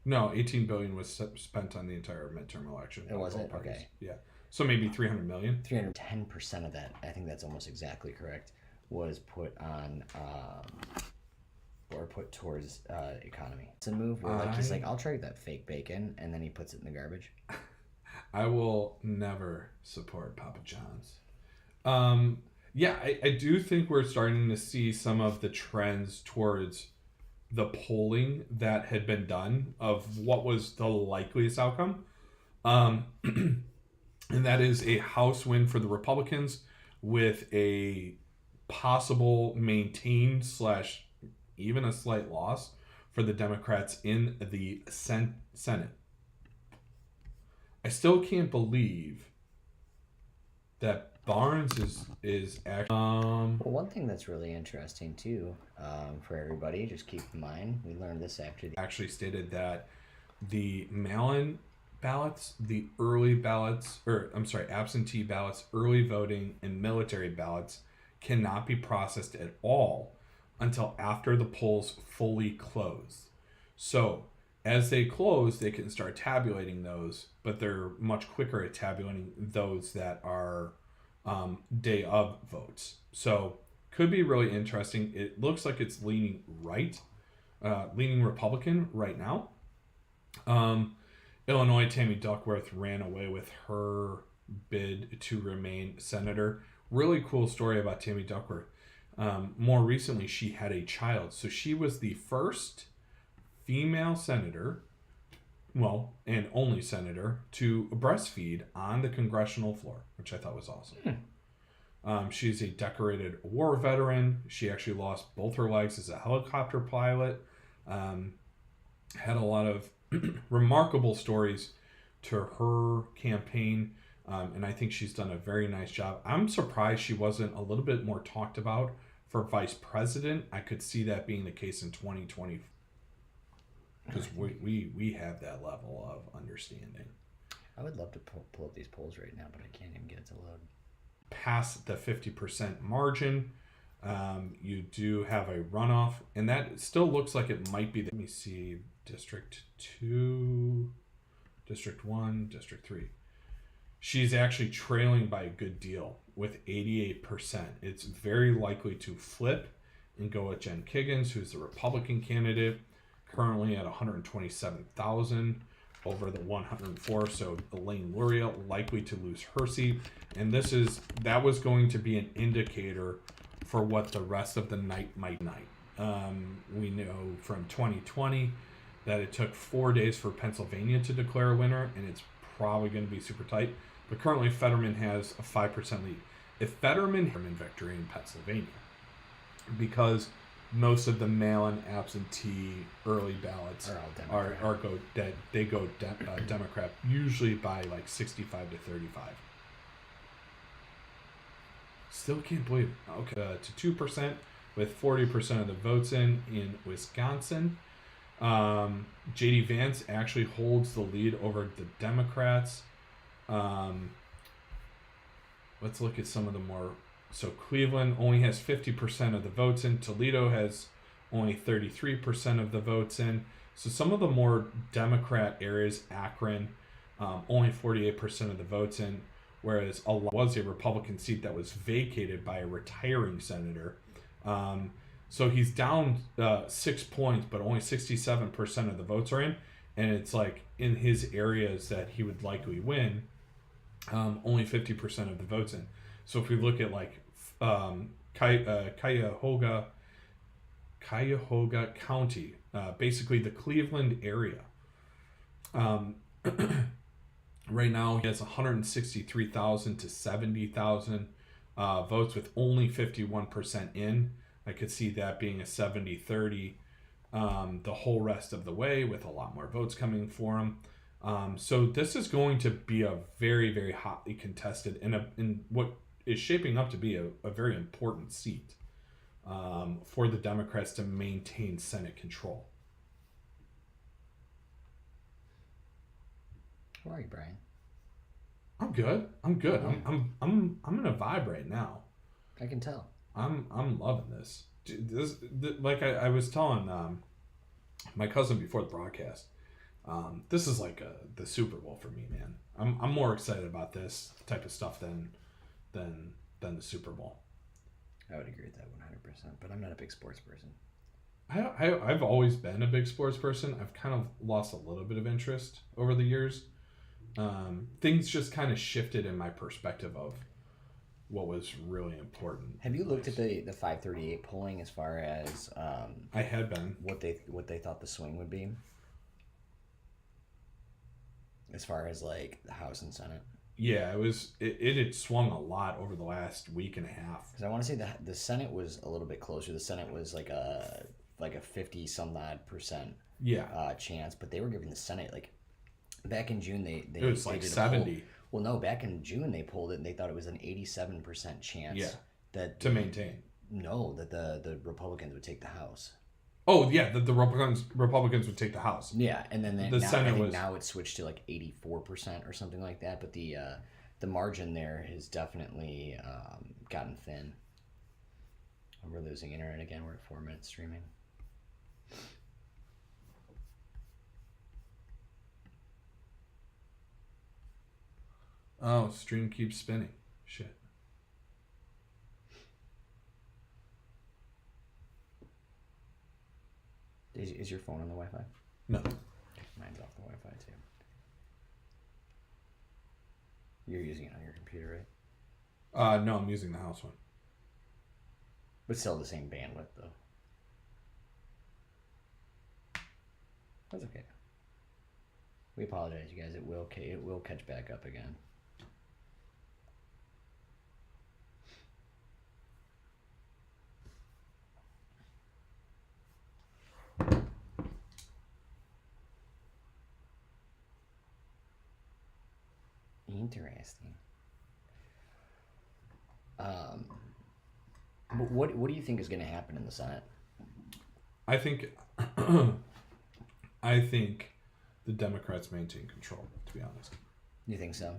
No, 18 billion was spent on the entire midterm election. It was it? Okay. Yeah. So maybe 300 million. 310% of that, I think that's almost exactly correct, was put on or put towards economy. It's a move where like he's like, I'll trade that fake bacon, and then he puts it in the garbage. I will never support Papa John's. Yeah, I do think we're starting to see some of the trends towards the polling that had been done of what was the likeliest outcome. And that is a House win for the Republicans with a possible maintained / even a slight loss for the Democrats in the Senate. I still can't believe that Barnes is actually. Well, one thing that's really interesting too, for everybody, just keep in mind, we learned this after actually stated that the mail-in ballots, the early ballots, absentee ballots, early voting, and military ballots cannot be processed at all until after the polls fully close. So as they close, they can start tabulating those, but they're much quicker at tabulating those that are day of votes. So could be really interesting. It looks like it's leaning Republican right now. Illinois, Tammy Duckworth ran away with her bid to remain senator. Really cool story about Tammy Duckworth. More recently, she had a child. So she was the first female senator, well, and only senator, to breastfeed on the congressional floor, which I thought was awesome. She's a decorated war veteran. She actually lost both her legs as a helicopter pilot. Had a lot of remarkable stories to her campaign. And I think she's done a very nice job. I'm surprised she wasn't a little bit more talked about for vice president. I could see that being the case in 2020 because we have that level of understanding. I would love to pull up these polls right now, but I can't even get it to load. Past the 50% margin, you do have a runoff, and that still looks like it might be. Let me see, District 2, District 1, District 3. She's actually trailing by a good deal with 88%. It's very likely to flip and go with Jen Kiggins, who's the Republican candidate, currently at 127,000 over the 104. So Elaine Luria likely to lose her seat. And that was going to be an indicator for what the rest of the night might night. We know from 2020 that it took 4 days for Pennsylvania to declare a winner, and it's probably going to be super tight. But currently, Fetterman has a 5% lead. If Fetterman had a victory in Pennsylvania, because most of the mail-in absentee early ballots go Democrat, usually by like 65 to 35. Still can't believe it. Okay, to 2% with 40% of the votes in Wisconsin. J.D. Vance actually holds the lead over the Democrats. Let's look at some of the more. So Cleveland only has 50% of the votes in. Toledo has only 33% of the votes in. So some of the more Democrat areas, Akron, only 48% of the votes in, whereas was a Republican seat that was vacated by a retiring senator. So he's down 6 points, but only 67% of the votes are in. And it's like in his areas that he would likely win, only 50% of the votes in. So if we look at like Cuyahoga County, basically the Cleveland area. Right now, he has 163,000 to 70,000 votes with only 51% in. I could see that being a 70-30 the whole rest of the way with a lot more votes coming for him. So this is going to be a very, very hotly contested in what is shaping up to be a very important seat for the Democrats to maintain Senate control. How are you, Brian? I'm good. I'm good. Yeah. I'm in a vibe right now. I can tell. I'm loving this. Like I was telling my cousin before the broadcast. This is like the Super Bowl for me, man. I'm more excited about this type of stuff than the Super Bowl. I would agree with that 100%, but I'm not a big sports person. I've always been a big sports person. I've kind of lost a little bit of interest over the years. Things just kind of shifted in my perspective of what was really important. Have you looked at the 538 polling as far as I had been what they thought the swing would be, as far as like the House and Senate? Yeah, it had swung a lot over the last week and a half. Because I want to say the Senate was a little bit closer. The Senate was like a 50 some odd percent chance, but they were giving the Senate like back in June it was like did 70. Well, no, back in June they polled it and they thought it was an 87% chance to maintain. No, that the Republicans would take the House. Oh yeah, that the Republicans would take the House. Yeah, and then the Senate now it's switched to like 84% or something like that. But the margin there has definitely gotten thin. We're losing internet again. We're at 4 minutes streaming. Oh, stream keeps spinning. Shit. Is your phone on the Wi-Fi? No. Mine's off the Wi-Fi too. You're using it on your computer, right? No, I'm using the house one. But still the same bandwidth, though. That's okay. We apologize, you guys. It will catch back up again. Interesting. What do you think is going to happen in the Senate? I think the Democrats maintain control, to be honest. You think so?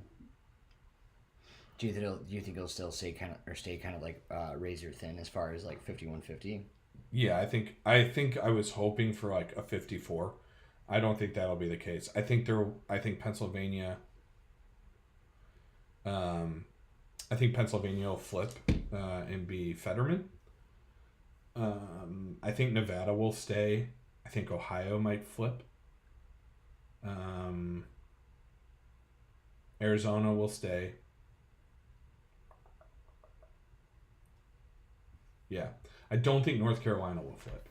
Do you think it'll still stay kind of like razor thin as far as like 51-50? Yeah, I think I was hoping for like a 54. I don't think that'll be the case. I think Pennsylvania. I think Pennsylvania will flip and be Fetterman. I think Nevada will stay. I think Ohio might flip. Arizona will stay. Yeah. I don't think North Carolina will flip.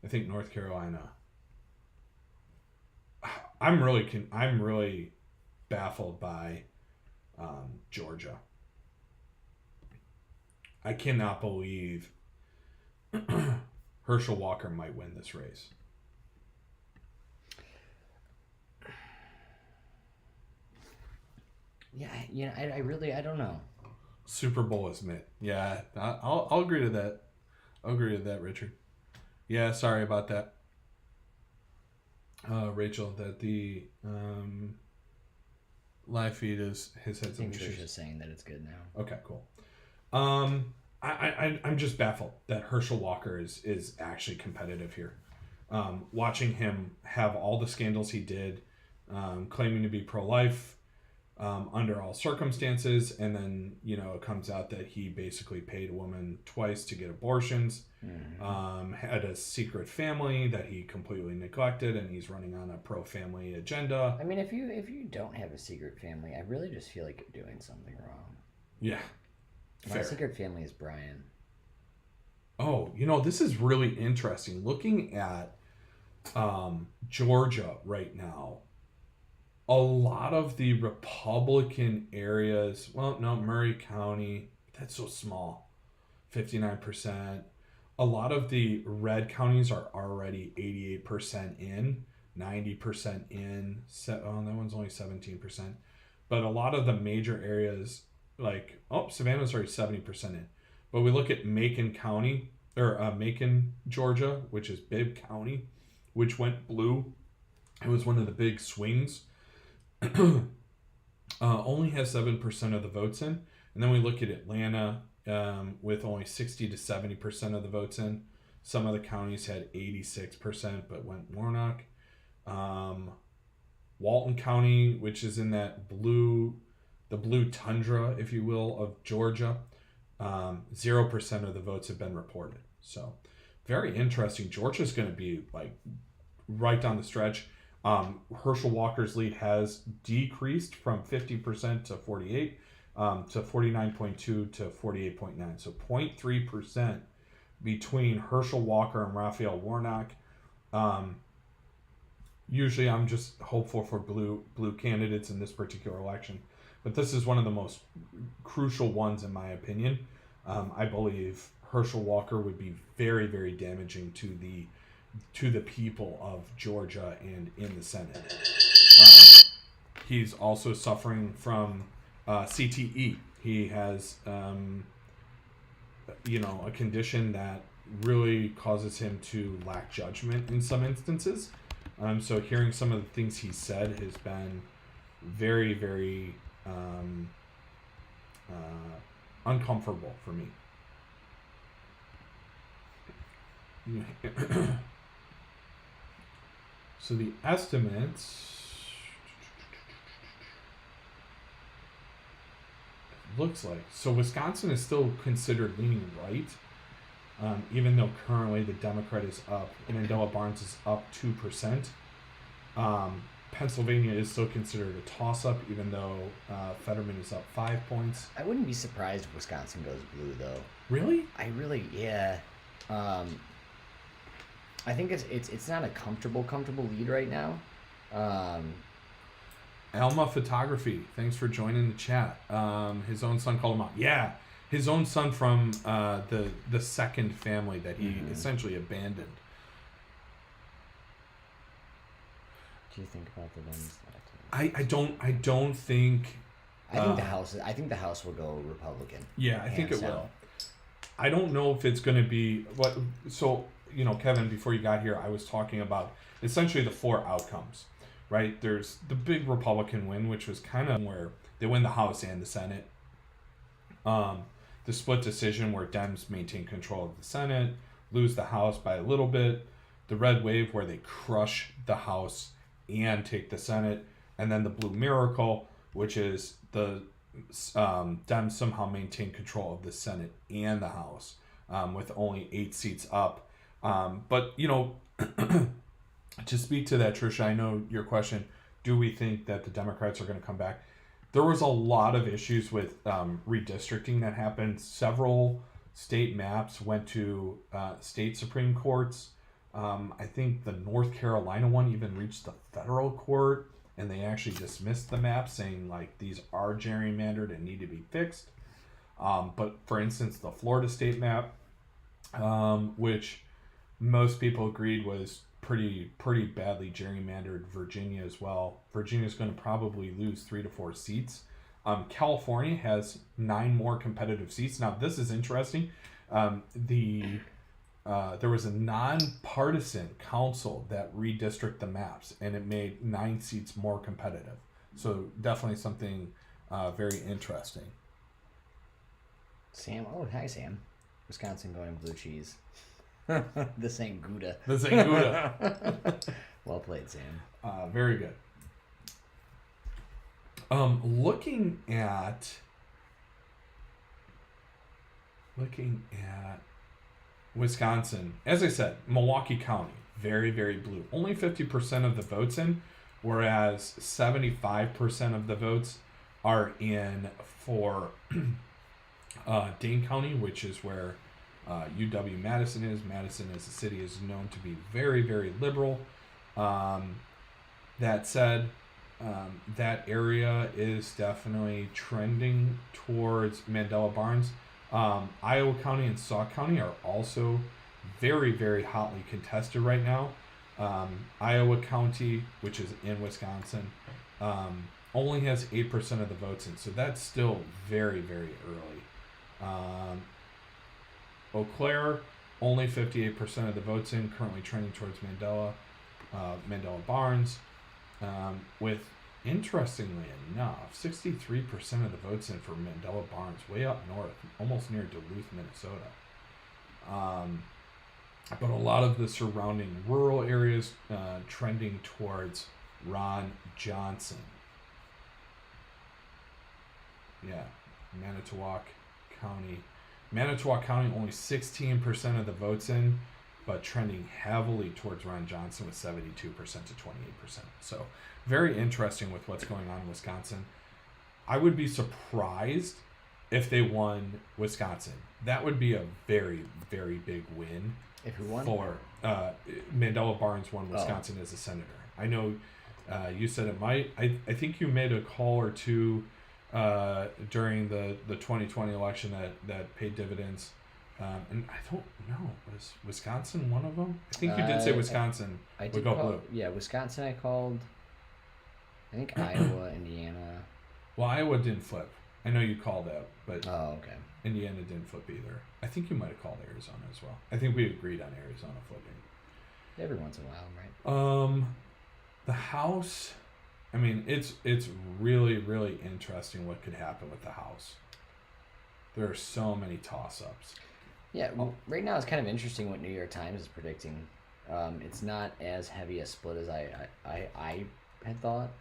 I think North Carolina. I'm really baffled by Georgia. I cannot believe Herschel Walker might win this race. Yeah, I don't know. Super Bowl is mid. Yeah, I'll agree to that. I'll agree to that, Richard. Yeah, sorry about that. Rachel, that the live feed has had some issues. Trisha's saying that it's good now. Okay, cool. I'm just baffled that Herschel Walker is actually competitive here. Watching him have all the scandals he did, claiming to be pro-life under all circumstances, and then it comes out that he basically paid a woman twice to get abortions, had a secret family that he completely neglected, and he's running on a pro-family agenda. I mean, if you don't have a secret family, I really just feel like you're doing something wrong. Yeah. My Fair. secret family is Brian. Oh, this is really interesting. Looking at Georgia right now, a lot of the Republican areas, well, no, Murray County, that's so small, 59%. A lot of the red counties are already 88% in, 90% in. That one's only 17%. But a lot of the major areas, like, Savannah's already 70% in. But we look at Macon County, or Macon, Georgia, which is Bibb County, which went blue. It was one of the big swings. Only has 7% of the votes in. And then we look at Atlanta with only 60 to 70% of the votes in. Some of the counties had 86%, but went Warnock. Walton County, which is in that the blue tundra, if you will, of Georgia, 0% of the votes have been reported. So very interesting. Georgia's going to be like right down the stretch. Herschel Walker's lead has decreased from 50% to 48, to 49.2 to 48.9. So 0.3% between Herschel Walker and Raphael Warnock. Usually I'm just hopeful for blue candidates in this particular election, but this is one of the most crucial ones in my opinion. I believe Herschel Walker would be very, very damaging to the people of Georgia and in the Senate. He's also suffering from CTE. He has, a condition that really causes him to lack judgment in some instances. So hearing some of the things he said has been very, very uncomfortable for me. So the estimates looks like, so Wisconsin is still considered leaning right, even though currently the Democrat is up and Indela Barnes is up 2%. Pennsylvania is still considered a toss-up, even though Fetterman is up 5 points. I wouldn't be surprised if Wisconsin goes blue, though. Really? Yeah. I think it's not a comfortable lead right now. Alma Photography, thanks for joining the chat. His own son called him out. Yeah, his own son from the second family that he essentially abandoned. What do you think about the ones that I don't think. I think the House will go Republican. Yeah, I think it will. I don't know if it's going to be what. So Kevin, before you got here, I was talking about essentially the 4 outcomes. Right? There's the big Republican win, which was kind of where they win the House and the Senate. The split decision where Dems maintain control of the Senate, lose the House by a little bit. The red wave where they crush the House and take the Senate. And then the blue miracle, which is the Dems somehow maintain control of the Senate and the House with only 8 seats up. But, to speak to that, Trisha, I know your question, do we think that the Democrats are going to come back? There was a lot of issues with redistricting that happened. Several state maps went to state Supreme Courts. I think the North Carolina one even reached the federal court, and they actually dismissed the map, saying, like, these are gerrymandered and need to be fixed. But, for instance, the Florida state map, which most people agreed was pretty badly gerrymandered. Virginia as well. Virginia's going to probably lose 3 to 4 seats. California has 9 more competitive seats. Now this is interesting. There was a nonpartisan council that redistricted the maps, and it made 9 seats more competitive. So definitely something very interesting. Sam, hi Sam. Wisconsin going blue cheese. This ain't Gouda. Well played, Sam. Very good. Looking at Wisconsin, as I said, Milwaukee County, very, very blue. Only 50% of the votes in, whereas 75% of the votes are in for Dane County, which is where UW-Madison is. Madison as a city is known to be very, very liberal. That said, that area is definitely trending towards Mandela Barnes. Iowa County and Sauk County are also very, very hotly contested right now. Iowa County, which is in Wisconsin, only has 8% of the votes in, so that's still very, very early. Eau Claire, only 58% of the votes in, currently trending towards Mandela Barnes, with, interestingly enough, 63% of the votes in for Mandela Barnes, way up north, almost near Duluth, Minnesota. But a lot of the surrounding rural areas trending towards Ron Johnson. Yeah, Manitowoc County. Manitowoc County only 16% of the votes in, but trending heavily towards Ron Johnson with 72% to 28%. So very interesting with what's going on in Wisconsin. I would be surprised if they won Wisconsin. That would be a very, very big win. If who won? For Mandela Barnes won Wisconsin as a senator. I know you said it might. I think you made a call or two during the 2020 election that paid dividends. And I don't know, was Wisconsin one of them? I think you did say Wisconsin would go blue. Yeah, Wisconsin I called. I think Iowa, Indiana. Well, Iowa didn't flip. I know you called out, but okay. Indiana didn't flip either. I think you might have called Arizona as well. I think we agreed on Arizona flipping. Every once in a while, right? The House, I mean, it's really, really interesting what could happen with the House. There are so many toss-ups. Yeah, well, right now it's kind of interesting what New York Times is predicting. It's not as heavy a split as I had thought.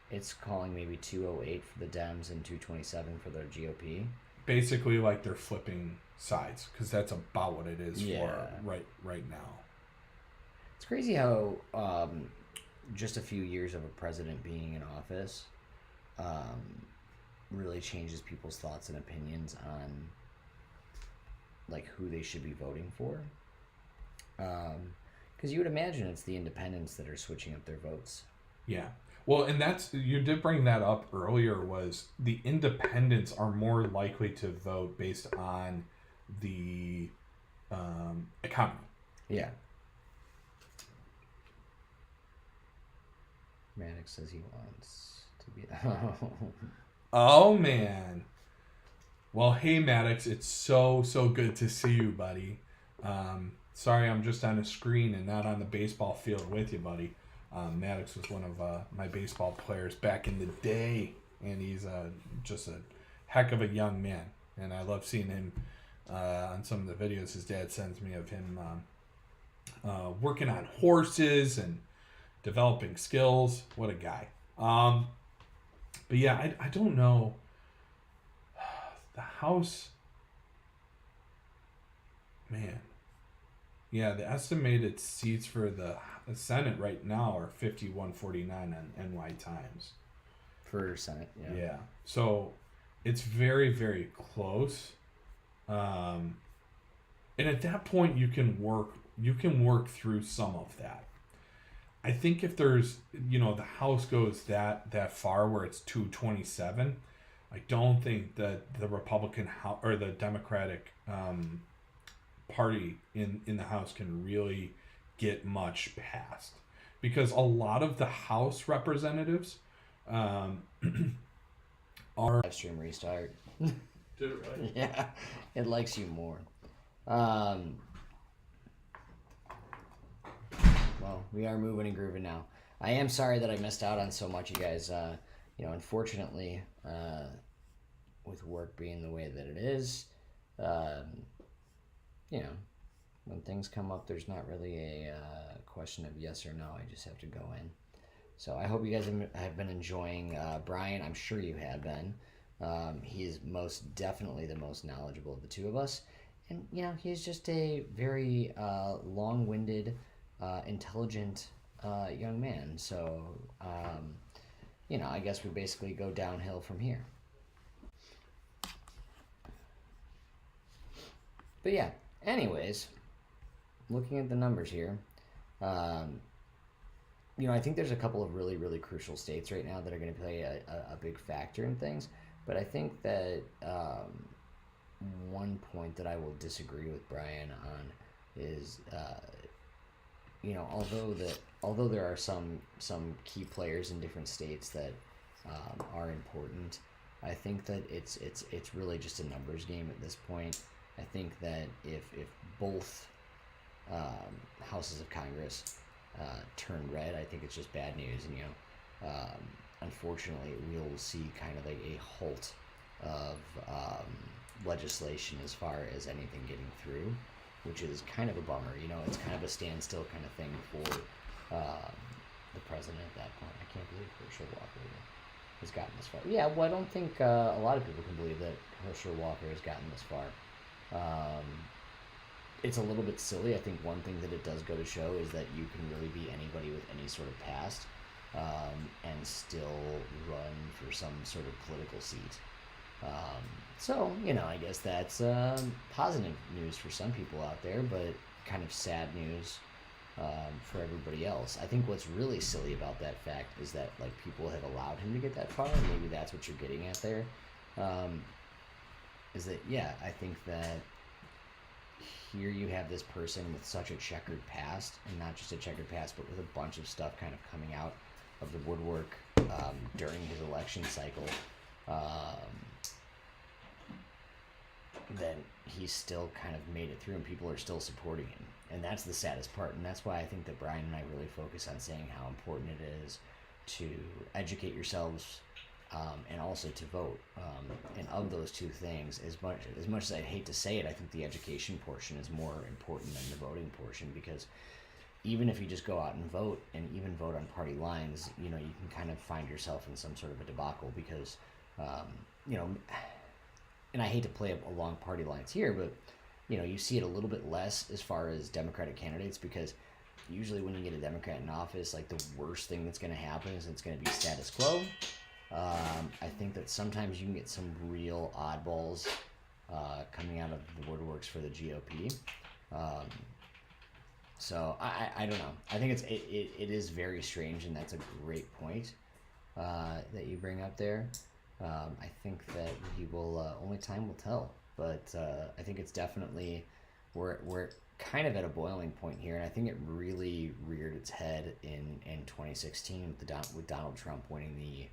It's calling maybe 208 for the Dems and 227 for the GOP. Basically, like they're flipping sides, because that's about what it is for right now. It's crazy how just a few years of a president being in office really changes people's thoughts and opinions on like who they should be voting for. Because you would imagine it's the independents that are switching up their votes. Yeah. Well, and you did bring that up earlier, was the independents are more likely to vote based on the economy. Yeah. Maddox says he wants to be... Oh, man. Well, hey, Maddox, it's so good to see you, buddy. Sorry I'm just on a screen and not on the baseball field with you, buddy. Maddox was one of my baseball players back in the day, and he's just a heck of a young man. And I love seeing him on some of the videos his dad sends me of him working on horses and developing skills. What a guy. But yeah, I don't know. The House, man. Yeah, the estimated seats for the Senate right now are 5149 on NY Times. For Senate, yeah. Yeah. So it's very, very close. And at that point you can work through some of that. I think if there's, the House goes that far where it's 227, I don't think that the Republican or the Democratic party in the House can really get much past, because a lot of the House representatives are live stream restart. Did it right? Yeah, it likes you more. Well, we are moving and grooving now. I am sorry that I missed out on so much, you guys. Unfortunately, with work being the way that it is, when things come up, there's not really a question of yes or no. I just have to go in. So I hope you guys have been enjoying Brian. I'm sure you have been. He is most definitely the most knowledgeable of the two of us. And, he's just a very long-winded, intelligent young man. So, I guess we basically go downhill from here. But yeah, anyways, looking at the numbers here, I think there's a couple of really, really crucial states right now that are going to play a big factor in things. But I think that one point that I will disagree with Brian on is, although there are some key players in different states that are important, I think that it's really just a numbers game at this point. I think that if both houses of Congress turn red, I think it's just bad news. And unfortunately, we'll see kind of like a halt of legislation as far as anything getting through, which is kind of a bummer. It's kind of a standstill kind of thing for the president at that point. I can't believe Herschel Walker has gotten this far. Yeah, well, I don't think a lot of people can believe that Herschel Walker has gotten this far. It's a little bit silly. I think one thing that it does go to show is that you can really be anybody with any sort of past and still run for some sort of political seat. I guess that's positive news for some people out there, but kind of sad news for everybody else. I think what's really silly about that fact is that like people have allowed him to get that far, and maybe that's what you're getting at there. Is that, yeah, I think that here you have this person with such a checkered past, and not just a checkered past, but with a bunch of stuff kind of coming out of the woodwork during his election cycle. Then he's still kind of made it through, and people are still supporting him, and that's the saddest part. And that's why I think that Brian and I really focus on saying how important it is to educate yourselves and also to vote. And of those two things, as much as I'd hate to say it, I think the education portion is more important than the voting portion, because even if you just go out and vote, and even vote on party lines, you can kind of find yourself in some sort of a debacle because, and I hate to play along party lines here, but, you see it a little bit less as far as Democratic candidates, because usually when you get a Democrat in office, like the worst thing that's going to happen is it's going to be status quo. I think that sometimes you can get some real oddballs coming out of the woodworks for the GOP. So I don't know. I think it is very strange, and that's a great point that you bring up there. I think that he will only time will tell, but I think it's definitely we're kind of at a boiling point here, and I think it really reared its head in 2016 with Donald Trump winning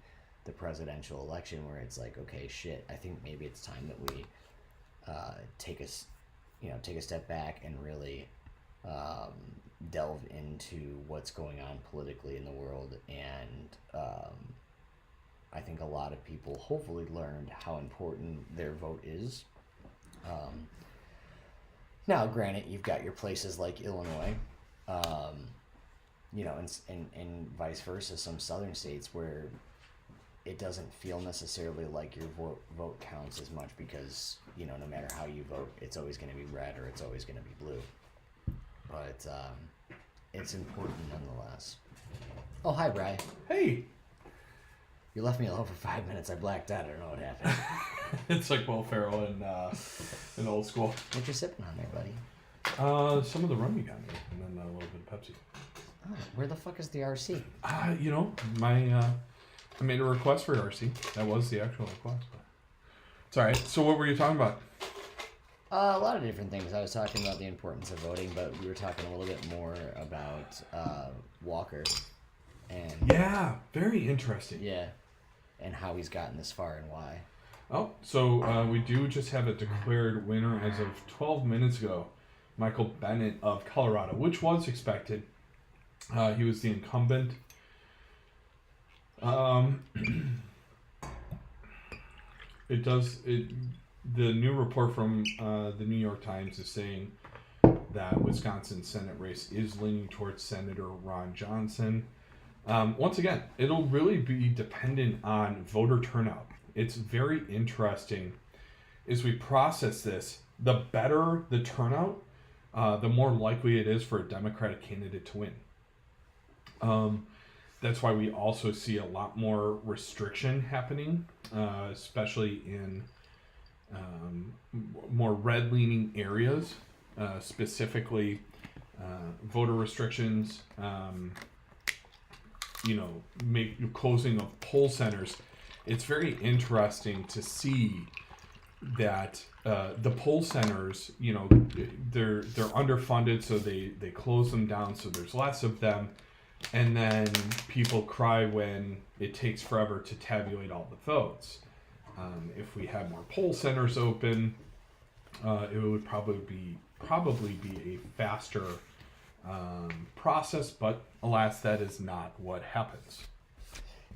the presidential election, where it's like, okay, shit, I think maybe it's time that we take a step back and really delve into what's going on politically in the world. And I think a lot of people hopefully learned how important their vote is. Now, granted, you've got your places like Illinois, and vice versa, some southern states where it doesn't feel necessarily like your vote counts as much, because, no matter how you vote, it's always going to be red or it's always going to be blue. But it's important nonetheless. Oh, hi, Bri. Hey. You left me alone for 5 minutes. I blacked out. I don't know what happened. It's like Will Ferrell in Old School. What you sipping on there, buddy? Some of the rum you got me, and then a little bit of Pepsi. Oh, where the fuck is the RC? I made a request for RC. That was the actual request. But it's all right. So what were you talking about? A lot of different things. I was talking about the importance of voting, but we were talking a little bit more about Walker. And yeah, very interesting. Yeah, and how he's gotten this far and why. Oh, so we do just have a declared winner as of 12 minutes ago, Michael Bennett of Colorado, which was expected. He was the incumbent. The new report from the New York Times is saying that Wisconsin Senate race is leaning towards Senator Ron Johnson. Once again, it'll really be dependent on voter turnout. It's very interesting as we process this. The better the turnout, the more likely it is for a Democratic candidate to win. That's why we also see a lot more restriction happening, especially in more red-leaning areas, specifically voter restrictions, closing of poll centers. It's very interesting to see that the poll centers, they're underfunded, so they close them down, so there's less of them, and then people cry when it takes forever to tabulate all the votes. If we had more poll centers open, it would probably be a faster process, but alas, that is not what happens.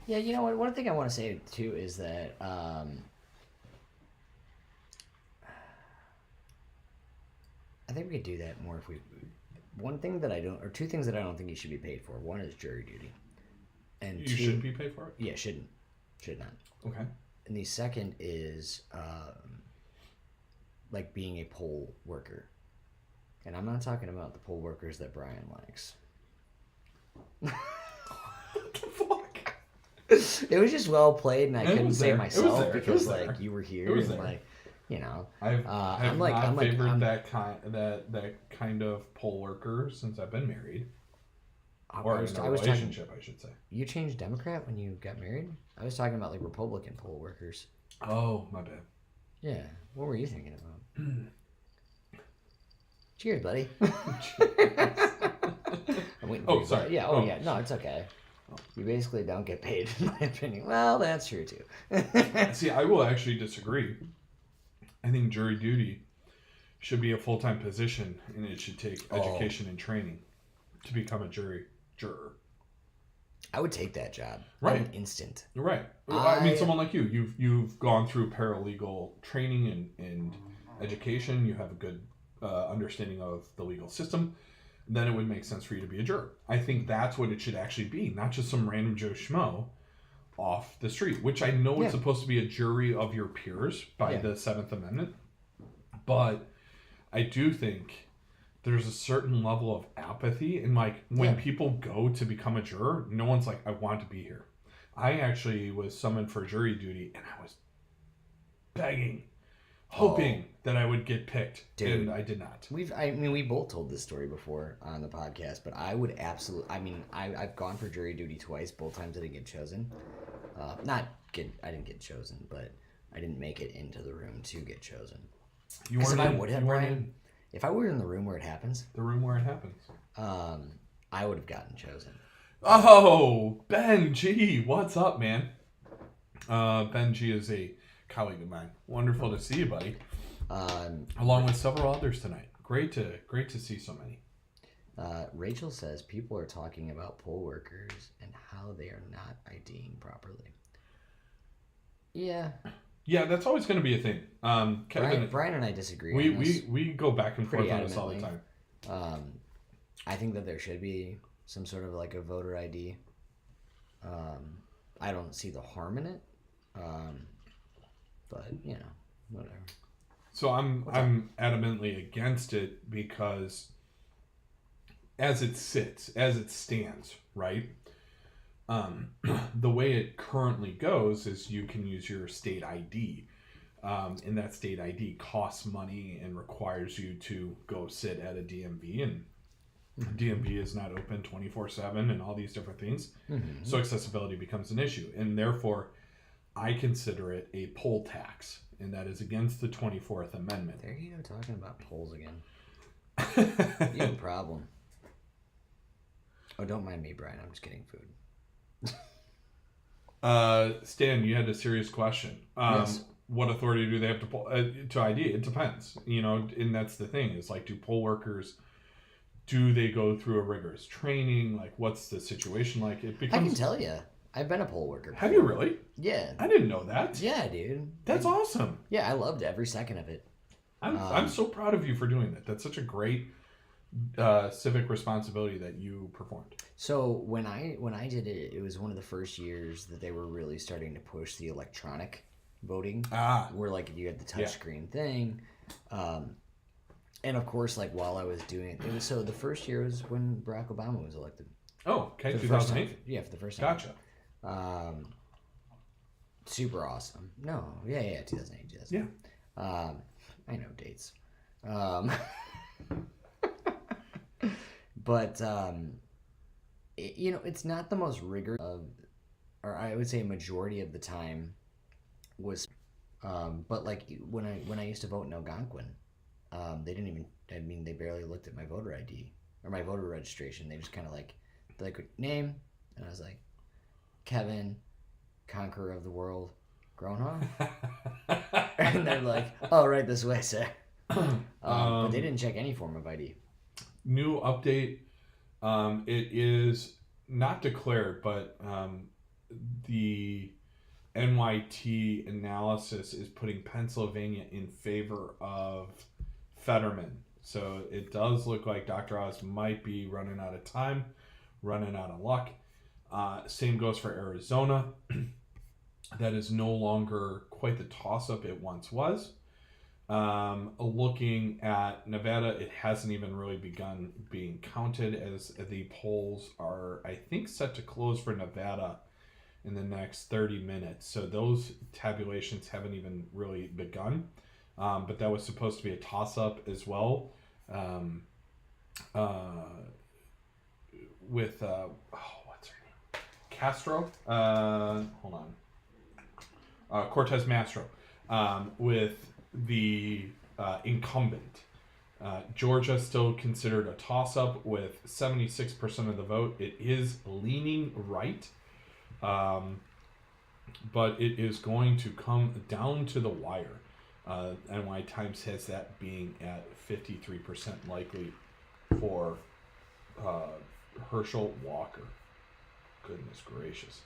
Yeah, you know what? One thing I want to say too is that I think we could do that more if we. One thing that I don't, or two things that I don't think you should be paid for. One is jury duty, and You shouldn't be paid for it? Yeah, should not. Okay. And the second is like being a poll worker, and I'm not talking about the poll workers that Brian likes. What the fuck? It was just well played, and I couldn't say it myself there. because like you were here and there. like, you know. I've not favored I'm- that kind of poll worker since I've been married, or in a relationship, I should say. You changed Democrat when you got married? I was talking about like Republican poll workers. Oh, my bad. Yeah. What were you thinking about? Cheers, buddy. I'm waiting for Oh, you. sorry. Yeah. Oh. Yeah. No, it's okay. You basically don't get paid, in my opinion. Well, that's true too. See, I will actually disagree. I think jury duty should be a full-time position, and it should take education and training to become a juror. I would take that job. Right. In an instant. Right. I mean, someone like you. You've gone through paralegal training and education. You have a good understanding of the legal system. Then it would make sense for you to be a juror. I think that's what it should actually be, not just some random Joe Schmo off the street, which I know it's supposed to be a jury of your peers by the 7th Amendment. But I do think there's a certain level of apathy. And like when people go to become a juror, no one's like, I want to be here. I actually was summoned for jury duty and I was begging, hoping that I would get picked. Dude, and I did not. We both told this story before on the podcast, but I would absolutely, I've gone for jury duty twice. Both times I didn't get chosen. I didn't get chosen, but I didn't make it into the room to get chosen. You weren't I would have, Brian. If I were in the room where it happens. The room where it happens. I would have gotten chosen. Oh, Ben G. What's up, man? Ben G is a colleague of mine. Wonderful to see you, buddy. Along with several others tonight. Great to see so many. Rachel says people are talking about poll workers and how they are not IDing properly. Yeah. Yeah, that's always going to be a thing. Kevin, Brian and I disagree. We go back and forth on this all the time. I think that there should be some sort of like a voter ID. I don't see the harm in it. But whatever. So I'm adamantly against it because as it stands, right? The way it currently goes is you can use your state ID, and that state ID costs money and requires you to go sit at a DMV, and DMV is not open 24/7 and all these different things. Mm-hmm. So accessibility becomes an issue, and therefore I consider it a poll tax, and that is against the 24th Amendment. There you go, talking about polls again. You have a problem. Oh, don't mind me, Brian. I'm just getting food. Stan, you had a serious question. Yes. What authority do they have to ID? It depends, and that's the thing. Is like, do poll workers, do they go through a rigorous training? Like, what's the situation like? I can tell you. I've been a poll worker before. Have you really? Yeah. I didn't know that. Yeah, dude. That's awesome. Yeah, I loved every second of it. I'm so proud of you for doing that. That's such a great civic responsibility that you performed. So when I did it, it was one of the first years that they were really starting to push the electronic voting. Where like you had the touchscreen thing. And of course, like while I was doing it, so the first year was when Barack Obama was elected. Oh, okay, 2008. Yeah, for the first time. Gotcha. Super awesome. No, yeah, 2008. Yeah. I know dates. Um, but it's not the most rigorous of, or I would say a majority of the time was. But like when I used to vote in Algonquin, they didn't even. I mean, they barely looked at my voter ID or my voter registration. They just kind of like name, and I was like, Kevin, conqueror of the world, Grownhog, and they're like, oh, right this way, sir. But they didn't check any form of ID. New update. It is not declared, but the NYT analysis is putting Pennsylvania in favor of Fetterman. So it does look like Dr. Oz might be running out of time, running out of luck. Same goes for Arizona. That is no longer quite the toss-up it once was. Looking at Nevada, it hasn't even really begun being counted, as the polls are, I think, set to close for Nevada in the next 30 minutes. So those tabulations haven't even really begun. But that was supposed to be a toss-up as well. With, what's her name? Castro? Hold on. Cortez Mastro. With the incumbent. Georgia still considered a toss-up with 76% of the vote. It is leaning right. But it is going to come down to the wire. NY Times has that being at 53% likely for Herschel Walker. Goodness gracious.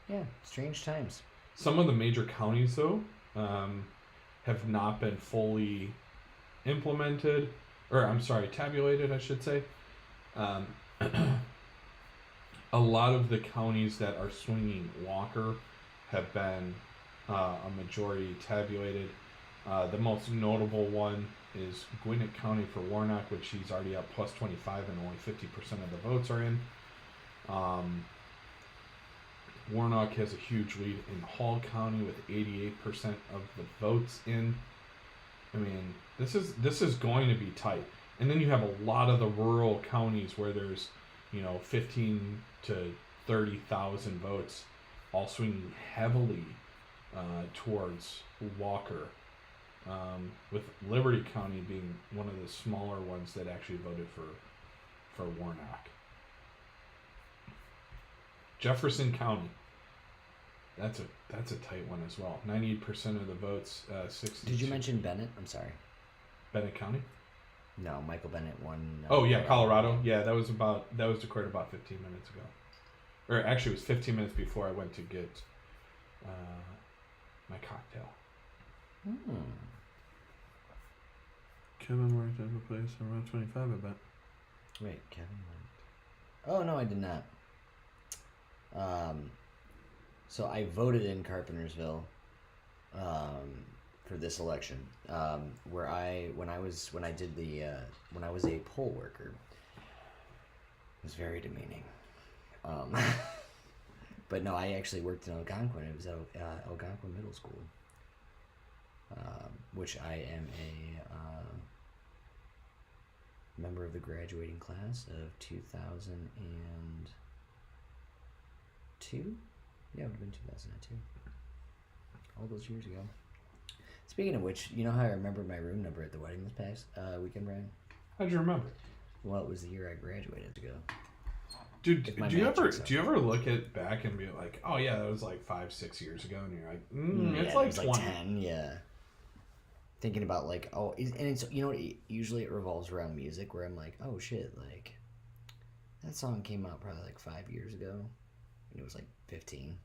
Yeah, strange times. Some of the major counties, though, have not been fully implemented, or I'm sorry, tabulated, I should say. A lot of the counties that are swinging Walker have been a majority tabulated. The most notable one is Gwinnett County for Warnock, which he's already up plus 25 and only 50% of the votes are in. Warnock has a huge lead in Hall County with 88% of the votes in. I mean, this is going to be tight. And then you have a lot of the rural counties where there's, 15 to 30,000 votes, all swinging heavily towards Walker, with Liberty County being one of the smaller ones that actually voted for Warnock. Jefferson County, that's a tight one as well. 98% of the votes. 60. Did you mention Bennett? I'm sorry. Bennett County? No, Michael Bennett won. Oh yeah, Colorado. Yeah, that was declared about 15 minutes ago, or actually it was 15 minutes before I went to get my cocktail. Kevin worked at a place around 25, I bet. Wait, Kevin worked. Oh no, I did not. So I voted in Carpentersville for this election, when I was a poll worker. It was very demeaning. But no, I actually worked in Algonquin. It was at Algonquin Middle School, which I am a member of the graduating class of 2002. Yeah, it would have been 2002. All those years ago. Speaking of which, you know how I remember my room number at the wedding this past weekend, Brian? How'd you remember? Well, it was the year I graduated ago. Dude, do you ever look at back and be like, oh yeah, that was like 5-6 years ago, and you're like, it's like 20. Like 10, yeah. Thinking about like, and it's usually it revolves around music, where I'm like, oh shit, like that song came out probably like 5 years ago, and it was like 15.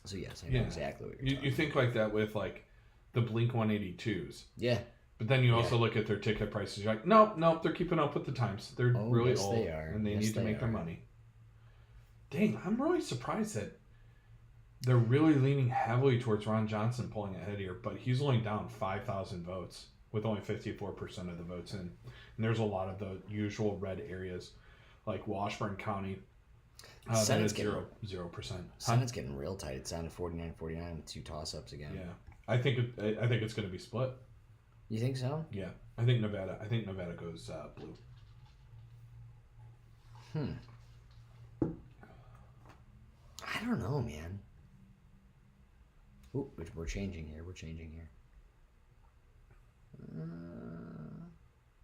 So yes, I know exactly what you're talking about. You think like that with like the Blink 182s. Yeah. But then you also look at their ticket prices. You're like, nope, they're keeping up with the times. They're really old, they are. And they need to make their money. Dang, I'm really surprised that they're really leaning heavily towards Ron Johnson pulling ahead here, but he's only down 5,000 votes with only 54% of the votes in. And there's a lot of the usual red areas, like Washburn County. That is 0%. Senate's getting real tight. It's down to 49-49 with 2 toss-ups again. Yeah. I think it's going to be split. You think so? Yeah, I think Nevada goes blue. I don't know, man. Ooh, we're changing here.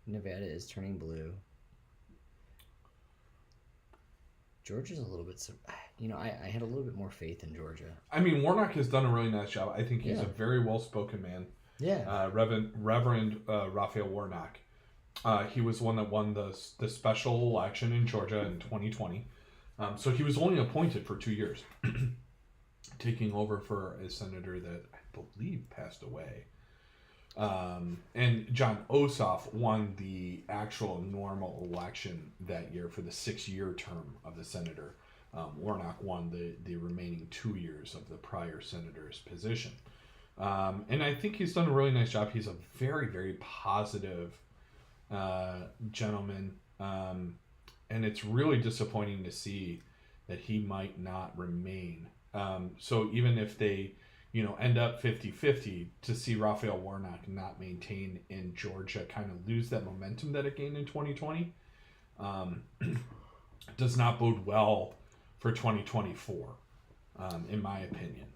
Nevada is turning blue. Georgia's a little bit... I had a little bit more faith in Georgia. I mean, Warnock has done a really nice job. I think he's a very well-spoken man. Yeah. Reverend Raphael Warnock. He was one that won the special election in Georgia in 2020. So he was only appointed for 2 years, taking over for a senator that I believe passed away. And John Ossoff won the actual normal election that year for the 6-year term of the senator. Warnock won the remaining 2 years of the prior senator's position. And I think he's done a really nice job. He's a very, very positive gentleman. And it's really disappointing to see that he might not remain. So even if they, end up 50-50, to see Raphael Warnock not maintain in Georgia, kind of lose that momentum that it gained in 2020, does not bode well for 2024, in my opinion.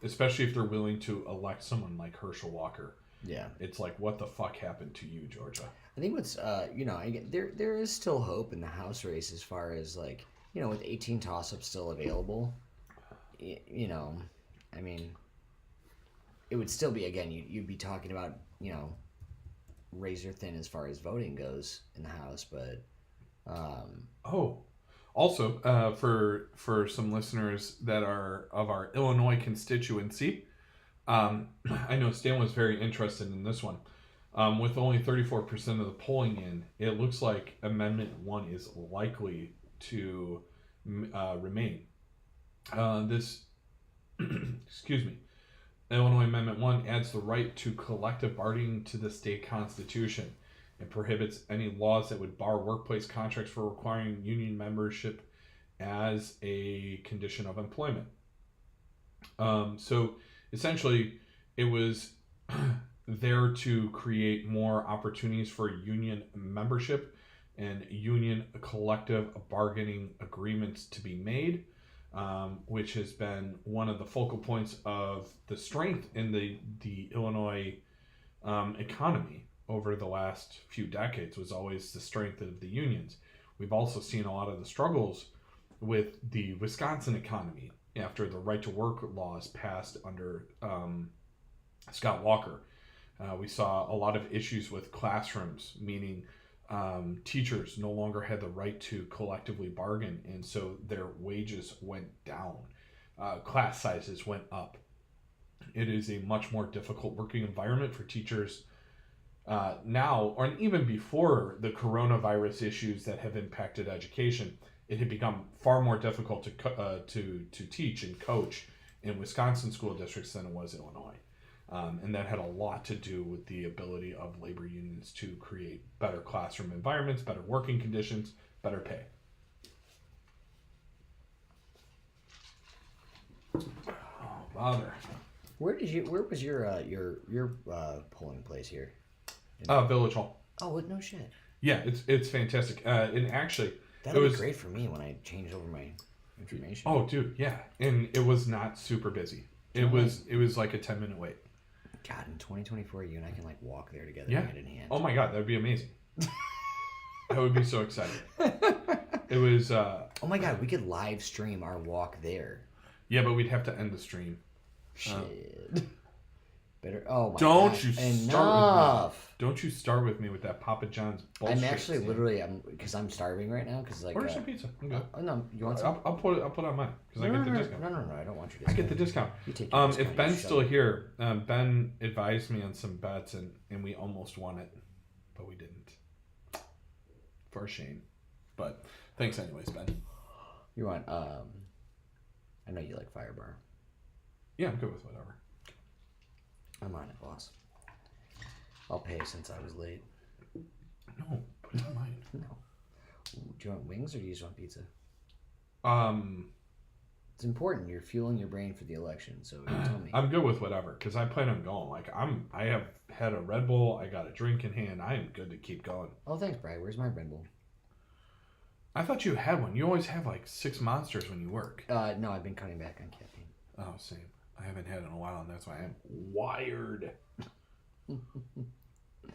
Especially if they're willing to elect someone like Herschel Walker. Yeah. It's like, what the fuck happened to you, Georgia? I think what's, there is still hope in the House race as far as, with 18 toss-ups still available. I mean, it would still be, again, you'd be talking about, razor thin as far as voting goes in the House, but... Also, for some listeners that are of our Illinois constituency, I know Stan was very interested in this one. With only 34% of the polling in, it looks like Amendment 1 is likely to remain. Excuse me. Illinois Amendment 1 adds the right to collective bargaining to the state constitution. It prohibits any laws that would bar workplace contracts for requiring union membership as a condition of employment. So essentially, it was there to create more opportunities for union membership and union collective bargaining agreements to be made, which has been one of the focal points of the strength in the Illinois economy over the last few decades, was always the strength of the unions. We've also seen a lot of the struggles with the Wisconsin economy after the right to work laws passed under Scott Walker. We saw a lot of issues with classrooms, meaning teachers no longer had the right to collectively bargain, and so their wages went down. Class sizes went up. It is a much more difficult working environment for teachers now, or even before the coronavirus issues that have impacted education. It had become far more difficult to teach and coach in Wisconsin school districts than it was Illinois. And that had a lot to do with the ability of labor unions to create better classroom environments, better working conditions, better pay. Oh, bother. Where was your polling place here? Village Hall. Oh, no shit. Yeah, it's fantastic. And actually, that would be great for me when I change over my information. Oh, dude, yeah. And it was not super busy. It was like a 10-minute wait. God, in 2024, you and I can walk there together, hand in hand. Oh my God, that would be amazing. I would be so excited. It was. Oh my God, we could live stream our walk there. Yeah, but we'd have to end the stream. Shit. Better. Oh my Don't gosh. you Enough. start with me. Don't you start with me with that Papa John's bullshit. I'm actually literally because I'm starving right now because order some pizza. I'm good. No, you want some? I'll put it on mine because I get the discount. No, I don't want your discount. I get the discount. You take your discount, if Ben's still here, Ben advised me on some bets and we almost won it, but we didn't. For shame. But thanks anyways, Ben. You want I know you like Firebar. Yeah, I'm good with whatever. I'm on it, boss. I'll pay since I was late. No, put it on mine. No. Do you want wings or do you just want pizza? It's important. You're fueling your brain for the election, so you tell me. I'm good with whatever because I plan on going. Like I have had a Red Bull. I got a drink in hand. I am good to keep going. Oh, thanks, Brad. Where's my Red Bull? I thought you had one. You always have like 6 Monsters when you work. No, I've been cutting back on caffeine. Oh, same. I haven't had it in a while, and that's why I'm wired.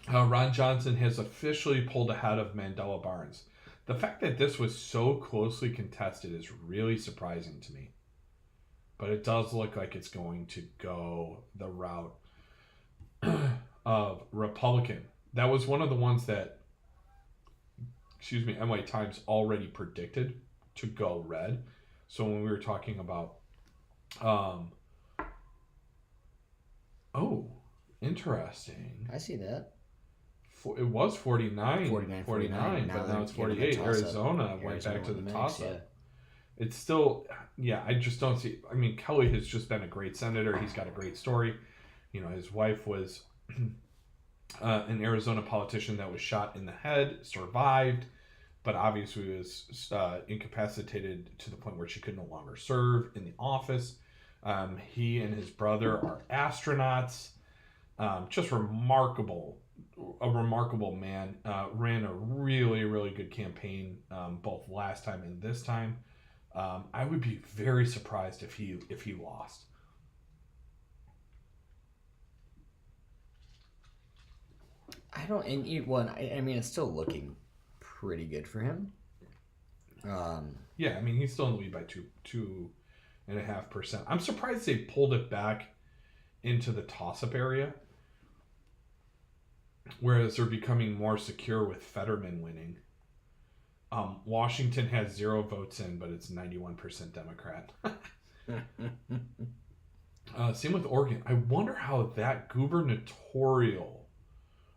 Ron Johnson has officially pulled ahead of Mandela Barnes. The fact that this was so closely contested is really surprising to me. But it does look like it's going to go the route of Republican. That was one of the ones that, NY Times already predicted to go red. So when we were talking about, interesting. I see that. It was 49, 49, but now it's 48. Arizona went back to the toss-up. Yeah. It's still, I just don't see. I mean, Kelly has just been a great senator. He's got a great story. You know, his wife was an Arizona politician that was shot in the head, survived, but obviously was incapacitated to the point where she could no longer serve in the office. He and his brother are astronauts. Just remarkable. A remarkable man. Ran a really, really good campaign both last time and this time. I would be very surprised if he lost. I don't, and I mean, it's still looking pretty good for him. Yeah, I mean, he's still in the lead by 2.5%. I'm surprised they pulled it back into the toss-up area, whereas they're becoming more secure with Fetterman winning. Washington has 0 votes in, but it's 91% Democrat. Same with Oregon. I wonder how that gubernatorial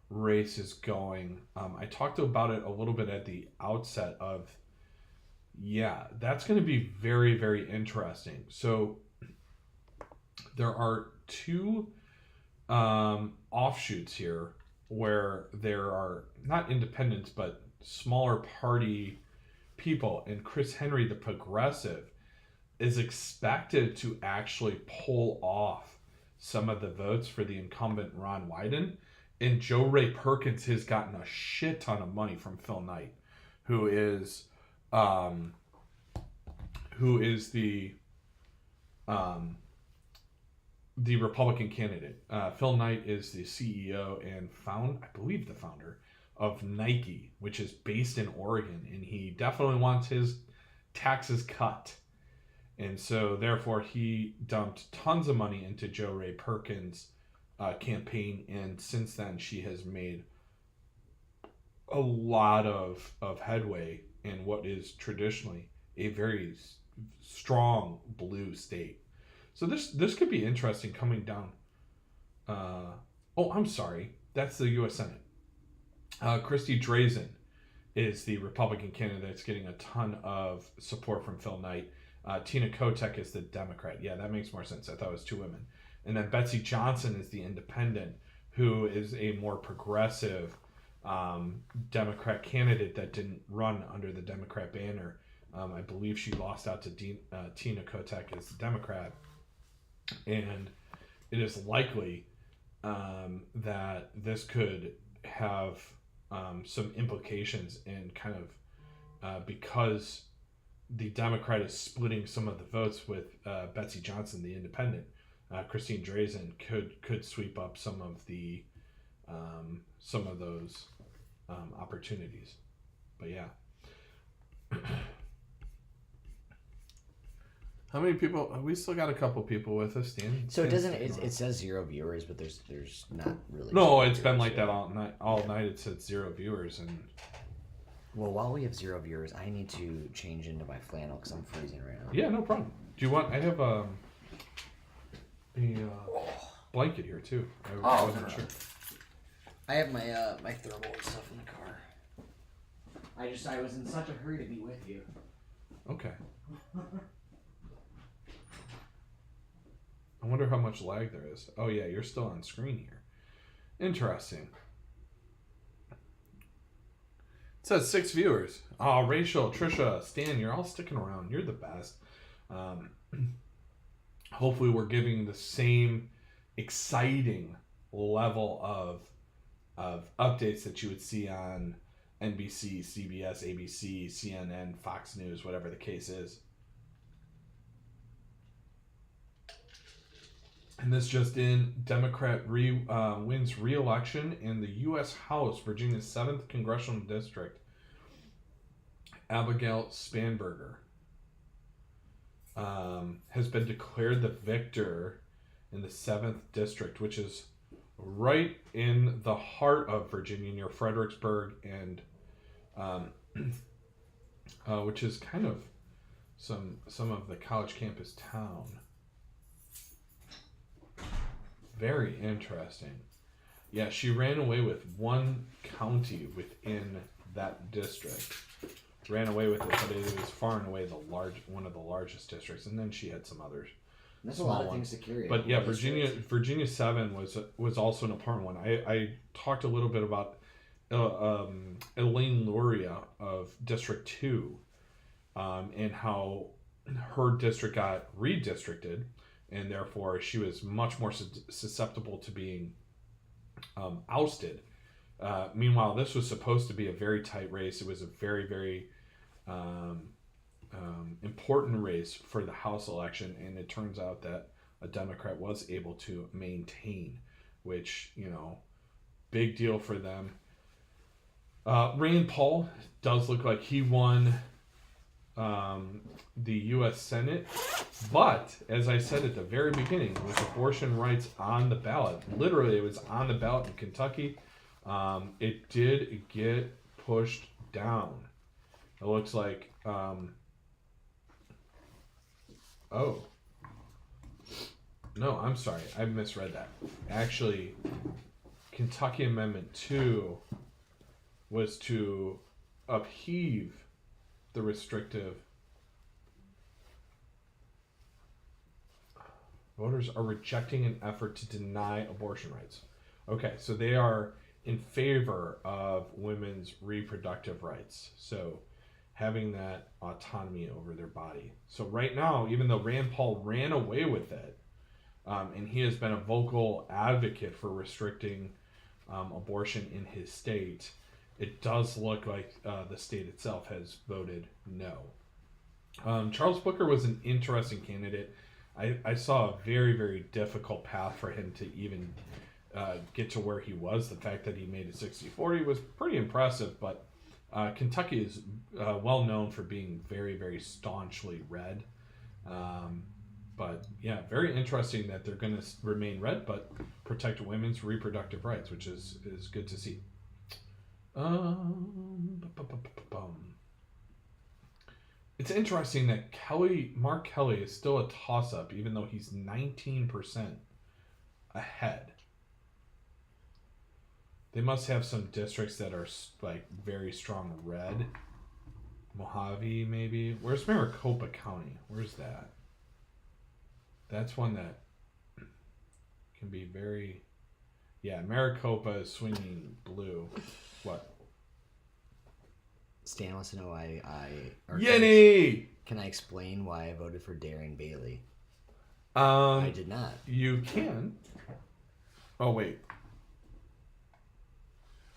race is going. I talked about it a little bit at the outset of, that's going to be very, very interesting. So there are 2 offshoots here where there are not independents, but smaller party people, and Chris Henry, the progressive, is expected to actually pull off some of the votes for the incumbent Ron Wyden. And Joe Ray Perkins has gotten a shit ton of money from Phil Knight, who is the Republican candidate. Phil Knight is the CEO and I believe the founder of Nike, which is based in Oregon, and he definitely wants his taxes cut. And so therefore he dumped tons of money into Joe Ray Perkins' campaign, and since then she has made a lot of headway in what is traditionally a very strong blue state. So this could be interesting coming down. I'm sorry. That's the U.S. Senate. Christy Drazen is the Republican candidate that's getting a ton of support from Phil Knight. Tina Kotek is the Democrat. Yeah, that makes more sense. I thought it was 2 women. And then Betsy Johnson is the independent, who is a more progressive Democrat candidate that didn't run under the Democrat banner. I believe she lost out to Tina Kotek as the Democrat. And it is likely that this could have some implications in kind of because the Democrat is splitting some of the votes with Betsy Johnson, the independent. Christine Drazen could sweep up some of those opportunities. But yeah. How many people? We still got a couple people with us, Dan. So it doesn't. It says 0 viewers, but there's not really. No, it's been like that all night. All night it said 0 viewers, and. Well, while we have 0 viewers, I need to change into my flannel because I'm freezing right now. Yeah, no problem. Do you want? I have a blanket here too. I wasn't sure. I have my my thermal and stuff in the car. I was in such a hurry to be with you. Okay. I wonder how much lag there is. Oh yeah, you're still on screen here. Interesting. It says 6 viewers. Oh, Rachel, Trisha, Stan, you're all sticking around. You're the best. Hopefully we're giving the same exciting level of updates that you would see on NBC, CBS, ABC, CNN, Fox News, whatever the case is. And this just in, Democrat wins re-election in the U.S. House, Virginia's 7th Congressional District. Abigail Spanberger has been declared the victor in the 7th District, which is right in the heart of Virginia, near Fredericksburg, and which is kind of some of the college campus town. Very interesting. Yeah, she ran away with one county within that district. Ran away with it, but it was far and away one of the largest districts, and then she had some others. There's a lot of things to carry. But yeah, Virginia 7 was also an important one. I talked a little bit about Elaine Luria of District 2, and how her district got redistricted, and therefore she was much more susceptible to being ousted. Meanwhile, this was supposed to be a very tight race. It was a very, very important race for the House election, and it turns out that a Democrat was able to maintain, which, big deal for them. Rand Paul does look like he won the U.S. Senate, but as I said at the very beginning, with abortion rights on the ballot, literally it was on the ballot in Kentucky, it did get pushed down. It looks like, oh, no, I'm sorry, I misread that. Actually, Kentucky Amendment 2 was to upheave the restrictive. Voters are rejecting an effort to deny abortion rights. Okay, so they are in favor of women's reproductive rights. So having that autonomy over their body. So right now, even though Rand Paul ran away with it, and he has been a vocal advocate for restricting abortion in his state, it does look like the state itself has voted no. Charles Booker was an interesting candidate. I saw a very, very difficult path for him to even get to where he was. The fact that he made it 60-40 was pretty impressive, but Kentucky is well known for being very, very staunchly red. But yeah, very interesting that they're going to remain red, but protect women's reproductive rights, which is good to see. It's interesting that Mark Kelly is still a toss-up, even though he's 19% ahead. They must have some districts that are like very strong red. Mojave, maybe. Where's Maricopa County? Where's that? That's one that can be very... Yeah, Maricopa is swinging blue. What? Stan wants to know why Yenny! Can I explain why I voted for Darren Bailey? I did not. You can. Oh, wait.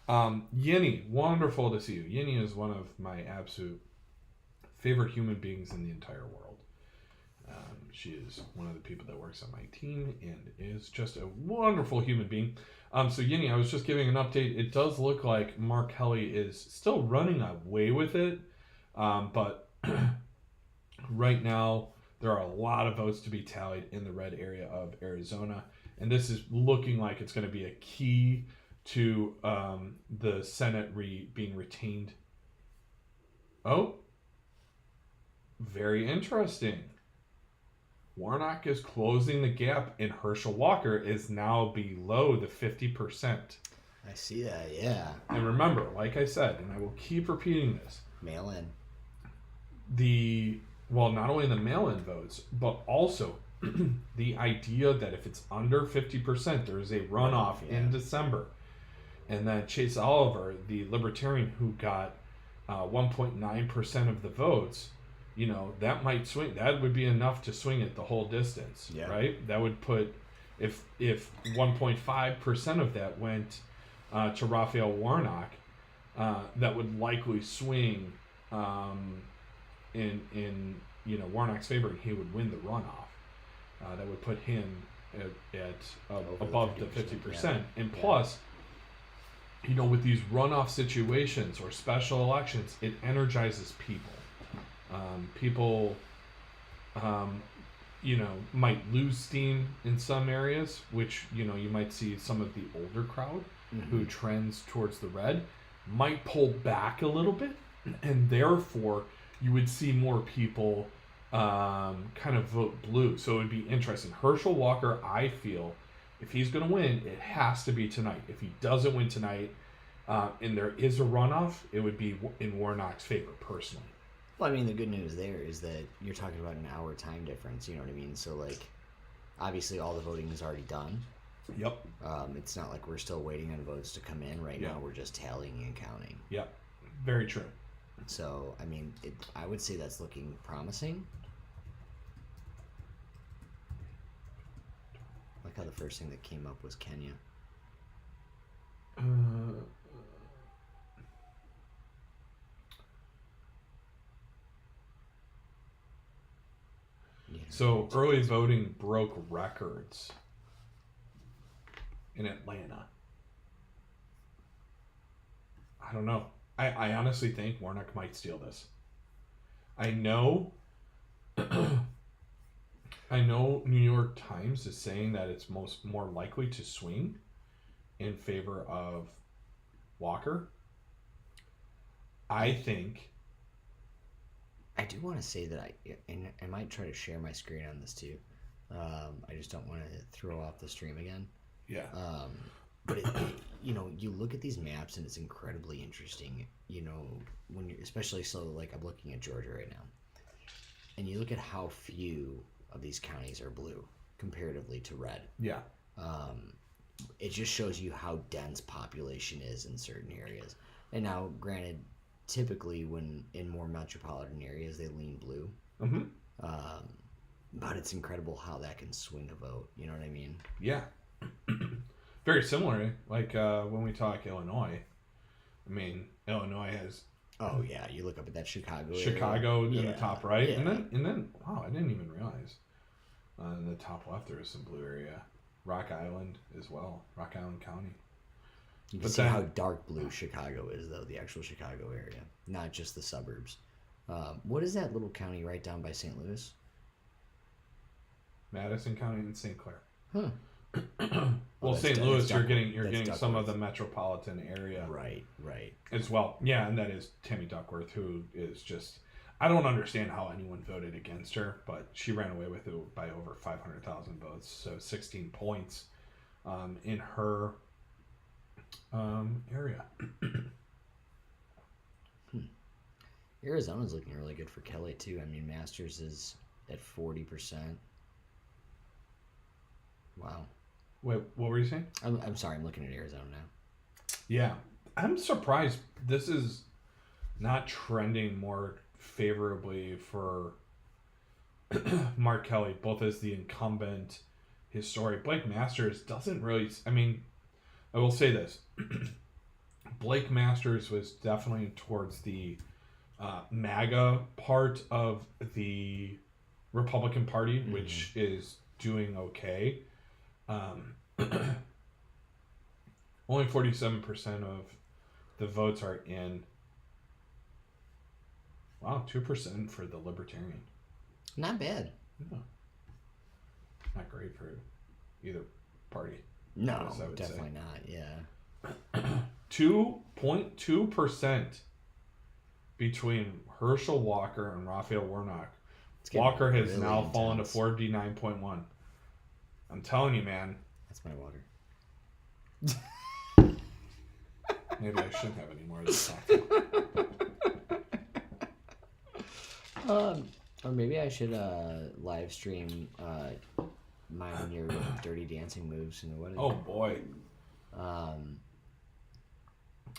Yenny, wonderful to see you. Yenny is one of my absolute favorite human beings in the entire world. She is one of the people that works on my team and is just a wonderful human being. So Yenny, I was just giving an update. It does look like Mark Kelly is still running away with it. But right now, there are a lot of votes to be tallied in the red area of Arizona. And this is looking like it's going to be a key to the Senate being retained. Oh, very interesting. Warnock is closing the gap, and Herschel Walker is now below the 50%. I see that, yeah. And remember, like I said, and I will keep repeating this, mail in. Not only the mail-in votes, but also the idea that if it's under 50%, there is a runoff in December. And then Chase Oliver, the libertarian who got 1.9% of the votes, you know, that might swing. That would be enough to swing it the whole distance, Yeah. right? That would put, if 1.5% of that went to Raphael Warnock, that would likely swing in you know, Warnock's favor, and he would win the runoff. That would put him at above the 50%. Yeah. And plus, you know, with these runoff situations or special elections, it energizes people. People, you know, might lose steam in some areas, which, you know, you might see some of the older crowd who trends towards the red might pull back a little bit, and therefore you would see more people kind of vote blue. So it would be interesting. Herschel Walker, I feel, if he's going to win, it has to be tonight. If he doesn't win tonight, and there is a runoff, it would be in Warnock's favor, personally. Well, I mean, the good news there is that you're talking about an hour time difference. You know what I mean? So, like, obviously all the voting is already done. Yep. It's not like we're still waiting on votes to come in. Right now, we're just tallying and counting. Yep. Very true. So, I mean, I would say that's looking promising. Like how the first thing that came up was Kenya. Yeah, So early voting broke records in Atlanta. I don't know. I honestly think Warnock might steal this. I know I know New York Times is saying that it's more likely to swing in favor of Walker. I think I do want to say that I might try to share my screen on this too. I just don't want to throw off the stream again. yeah. But you know, you look at these maps and it's incredibly interesting. You know, when you especially so like I'm looking at Georgia right now, and you look at how few of these counties are blue comparatively to red. Yeah. It just shows you how dense population is in certain areas. And now, granted, typically when in more metropolitan areas they lean blue. But it's incredible how that can swing a vote. You know what I mean? Yeah. Very similar, like when we talk Illinois. I mean, Illinois has Oh yeah, you look up at that Chicago Chicago area. in the top right, Yeah. and then wow, I didn't even realize in the top left there is some blue area, Rock Island as well, Rock Island County. You can But see then- how dark blue Chicago is, though, the actual Chicago area, not just the suburbs. What is that little county right down by St. Louis? Madison County and St. Clair. Huh. Well, that's St. Duck- Louis, that's you're Duck- getting that's some of Duckworth. the metropolitan area Right. as well. Yeah, and that is Tammy Duckworth, who is just. I don't understand how anyone voted against her, but she ran away with it by over 500,000 votes, so 16 points in her area. Arizona's looking really good for Kelly, too. I mean, Masters is at 40%. Wow. Wait, what were you saying? I'm sorry, I'm looking at Arizona now. Yeah, I'm surprised this is not trending more favorably for Mark Kelly, both as the incumbent historic. Blake Masters doesn't really. I mean, I will say this: Blake Masters was definitely towards the MAGA part of the Republican Party, which is doing okay. Only 47% of the votes are in. Wow, 2% for the Libertarian. Not bad. Yeah. Not great for either party. No, Yes, I would definitely say. not. Yeah. 2.2% between Herschel Walker and Raphael Warnock. It's getting Walker has really now fallen to intense. 49.1. I'm telling you, man. That's my water. Maybe I shouldn't have any more of this talk. Or maybe I should live stream mine and your dirty dancing moves. And what is Oh boy.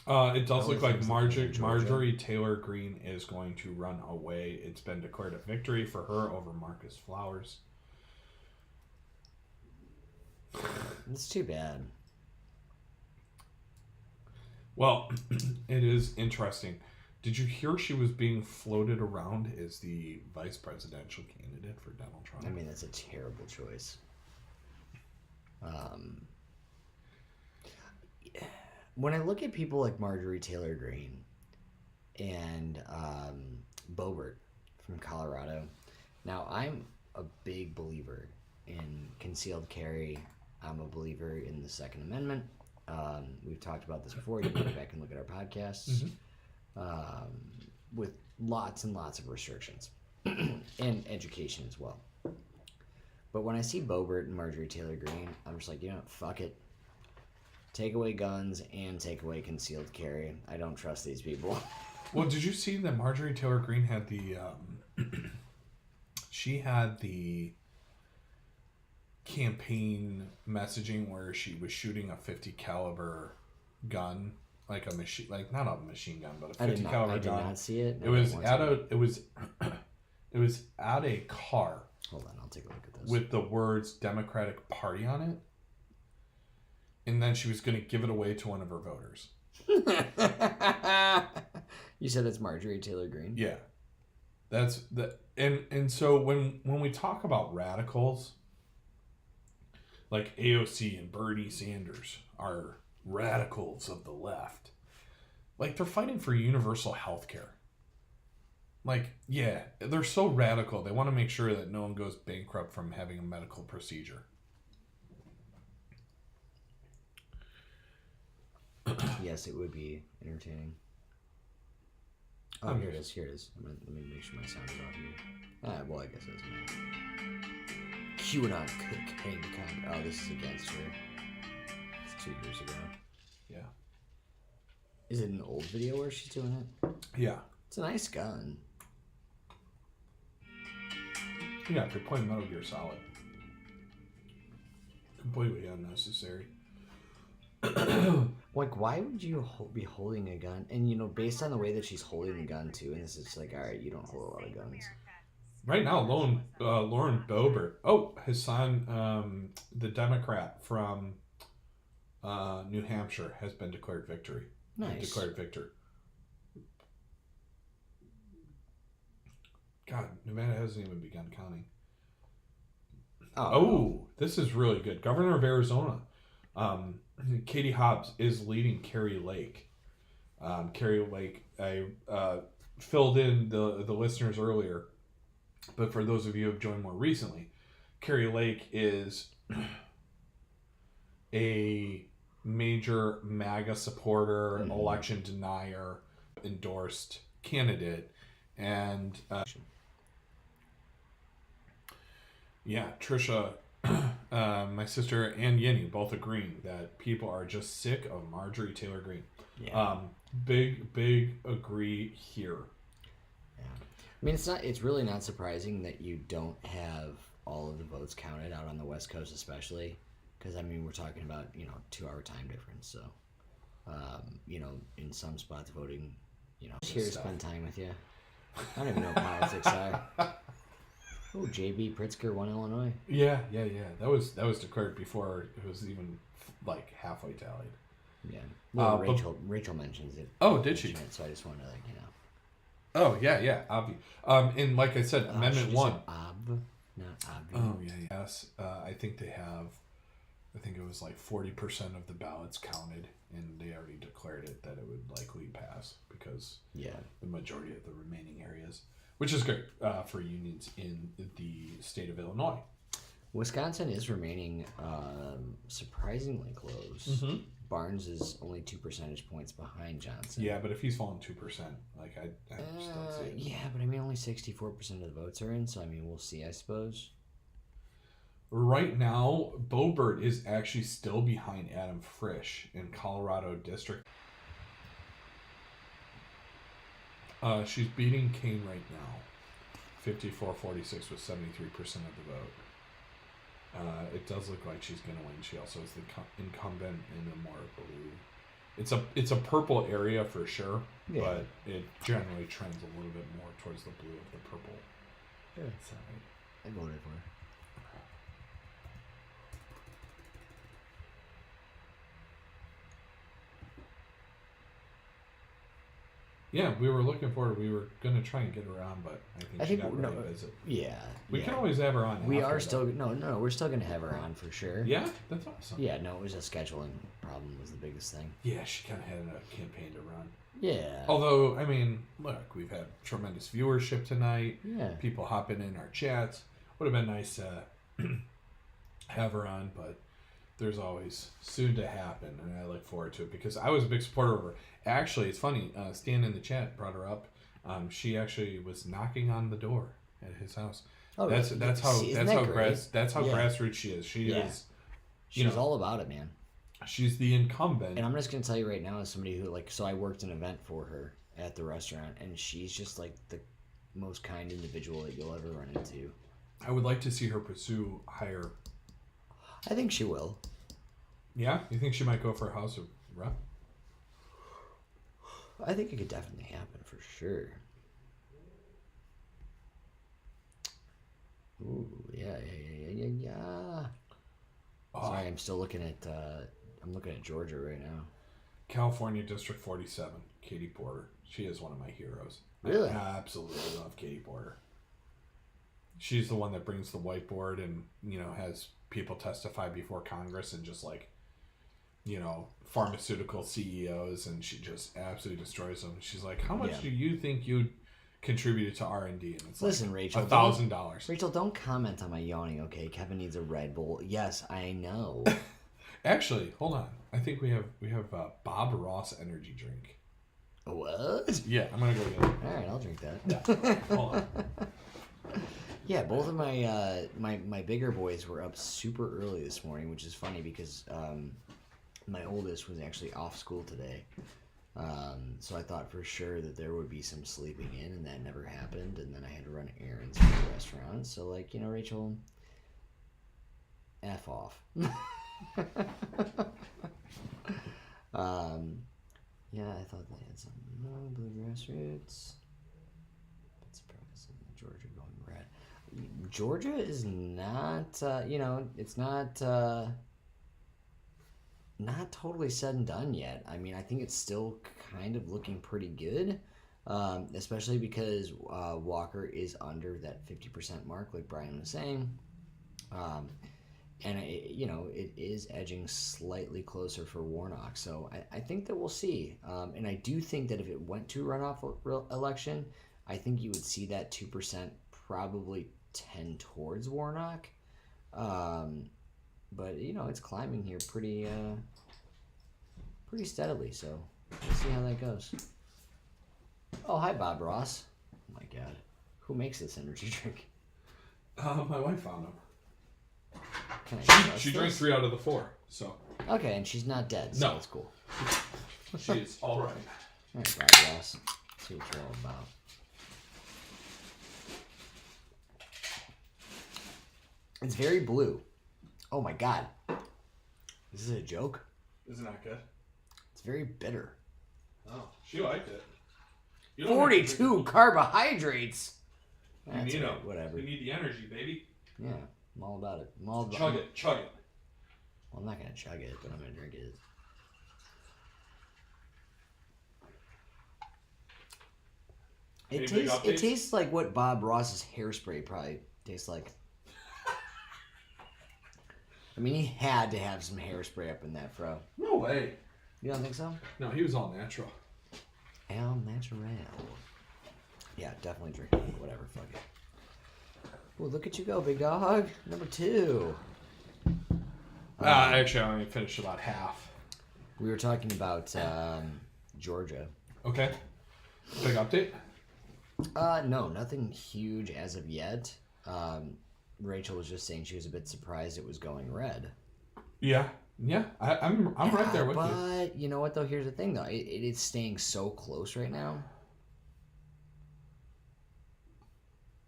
It does How look are like things looking in Georgia? Marjorie Taylor Greene is going to run away. It's been declared a victory for her over Marcus Flowers. It's too bad. Well, it is interesting. Did you hear she was being floated around as the vice presidential candidate for Donald Trump? I mean, that's a terrible choice. When I look at people like Marjorie Taylor Greene and Boebert from Colorado, now I'm a big believer in concealed carry. I'm a believer in the Second Amendment. We've talked about this before. You can go back and look at our podcasts. With lots and lots of restrictions and education as well. But when I see Boebert and Marjorie Taylor Greene, I'm just like, you know, fuck it. Take away guns and take away concealed carry. I don't trust these people. Well, did you see that Marjorie Taylor Greene had the she had the campaign messaging where she was shooting a 50 caliber gun, like a machine, like not a machine gun, but a 50 caliber gun. I did not see it. It was at it was at a car. Hold on, I'll take a look at this. With the words Democratic Party on it. And then she was going to give it away to one of her voters. You said that's Marjorie Taylor Greene? Yeah. That's the and so when we talk about radicals, like AOC and Bernie Sanders are radicals of the left. Like, they're fighting for universal health care. Like, yeah, they're so radical. They want to make sure that no one goes bankrupt from having a medical procedure. Yes, it would be entertaining. Oh, here it is. Here it is. Let me make sure my sound is off here. Well, I guess it doesn't matter. QAnon cocaine con. Oh, this is against her. It's 2 years ago. Yeah. Is it an old video where she's doing it? Yeah. It's a nice gun. Yeah, if you're playing Metal Gear Solid. Completely unnecessary. Like, why would you be holding a gun? And, you know, based on the way that she's holding the gun, too, and this is like, all right, you don't hold a lot of guns. Right now, Lauren Boebert. Oh, his son, the Democrat from New Hampshire, has been declared victory. Nice. Declared victor. God, Nevada hasn't even begun counting. Oh, this is really good. Governor of Arizona, Katie Hobbs, is leading Carrie Lake. Carrie Lake, I filled in the listeners earlier, but for those of you who have joined more recently, Carrie Lake is a major MAGA supporter, election denier, endorsed candidate, and yeah, Trisha, my sister, and Yenny both agreeing that people are just sick of Marjorie Taylor Greene. Yeah. Big agree here. Yeah. I mean, it's really not surprising that you don't have all of the votes counted out on the West Coast, especially because, I mean, we're talking about, 2-hour time difference. So, in some spots voting, just here to spend time with you. I don't even know what politics are. Oh, J.B. Pritzker won Illinois. Yeah. That was declared before it was even like halfway tallied. Yeah. Well, Rachel mentions it. Oh, did she? So I just wanted to, Oh, yeah. And like I said, Amendment 1. Not obvi. Oh, yeah. Yes. I think it was like 40% of the ballots counted, and they already declared it that it would likely pass because the majority of the remaining areas, which is great for unions in the state of Illinois. Wisconsin is remaining surprisingly close. Mm-hmm. Barnes is only 2 percentage points behind Johnson. Yeah, but if he's fallen 2%, like I just don't see it. Yeah, but I mean, only 64% of the votes are in, so I mean, we'll see, I suppose. Right now, Boebert is actually still behind Adam Frisch in Colorado District. She's beating Kane right now, 54-46 with 73% of the vote. It does look like she's going to win. She also is the incumbent in a more blue it's a purple area for sure, Yeah. but it generally trends a little bit more towards the blue of the purple side. I voted for her. Yeah, we were looking for her. We were gonna try and get her on, but I think she got really busy. Yeah. We can always have her on. We after, are still no. We're still gonna have her on for sure. Yeah, that's awesome. Yeah, no, it was a scheduling problem was the biggest thing. Yeah, she kind of had a campaign to run. Yeah. Although, I mean, look, we've had tremendous viewership tonight. Yeah. People hopping in our chats. Would have been nice to have her on, but there's always soon to happen, and I look forward to it because I was a big supporter of her. Actually, it's funny. Stan in the chat brought her up. She actually was knocking on the door at his house. Oh, that's really? how See, isn't that great? that's how Yeah. grassroots she is. She is. She's all about it, man. She's the incumbent. And I'm just gonna tell you right now, as somebody who so I worked an event for her at the restaurant, and she's just like the most kind individual that you'll ever run into. I would like to see her pursue higher. I think she will. Yeah, you think she might go for a House of Rep? I think it could definitely happen for sure. Ooh, yeah. Oh, Sorry, I'm still looking at. I'm looking at Georgia right now. California District 47, Katie Porter. She is one of my heroes. Really? I absolutely love Katie Porter. She's the one that brings the whiteboard and, has people testify before Congress and just pharmaceutical CEOs, and she just absolutely destroys them. She's like, how much do you think you contributed to R&D? And it's Listen, Rachel, $1,000. Rachel, don't comment on my yawning, okay? Kevin needs a Red Bull. Yes, I know. Actually, hold on. I think we have Bob Ross energy drink. What? Yeah, I'm gonna go get it. All right, I'll drink that. Yeah. Hold on. Yeah, both of my my bigger boys were up super early this morning, which is funny because my oldest was actually off school today. So I thought for sure that there would be some sleeping in, and that never happened. And then I had to run errands for the restaurant. So, Rachel, F off. Yeah, I thought they had some bluegrass roots. Bit surprised in Georgia going red. Georgia is not, it's not totally said and done yet. I mean, I think it's still kind of looking pretty good, especially because Walker is under that 50% mark, like Brian was saying. And, it is edging slightly closer for Warnock. So I think that we'll see. And I do think that if it went to runoff election, I think you would see that 2% probably tend towards Warnock. But, it's climbing here pretty steadily. So we'll see how that goes. Oh, hi, Bob Ross. Oh, my God. Who makes this energy drink? My wife found them. She drank 3 out of the 4, so. Okay, and she's not dead, so that's cool. She's all right. All right, Bob Ross. Let's see what you're all about. It's very blue. Oh my God. Is this a joke? Isn't that good? It's very bitter. Oh, she liked it. 42 carbohydrates. That's you need right, whatever. You need the energy, baby. Yeah, I'm all about it. I'm all about Chug it. Well, I'm not gonna chug it, but I'm gonna drink it. It tastes like what Bob Ross's hairspray probably tastes like. I mean, he had to have some hairspray up in that fro. No way. You don't think so? No, he was all natural. El natural. Yeah, definitely drink it. Whatever, fuck it. Oh, look at you go, big dog. Number 2. Actually, I only finished about half. We were talking about Georgia. Okay. Big update? No, nothing huge as of yet. Rachel was just saying she was a bit surprised it was going red. Yeah. I'm right there with you. But you know what though? Here's the thing though. It is staying so close right now.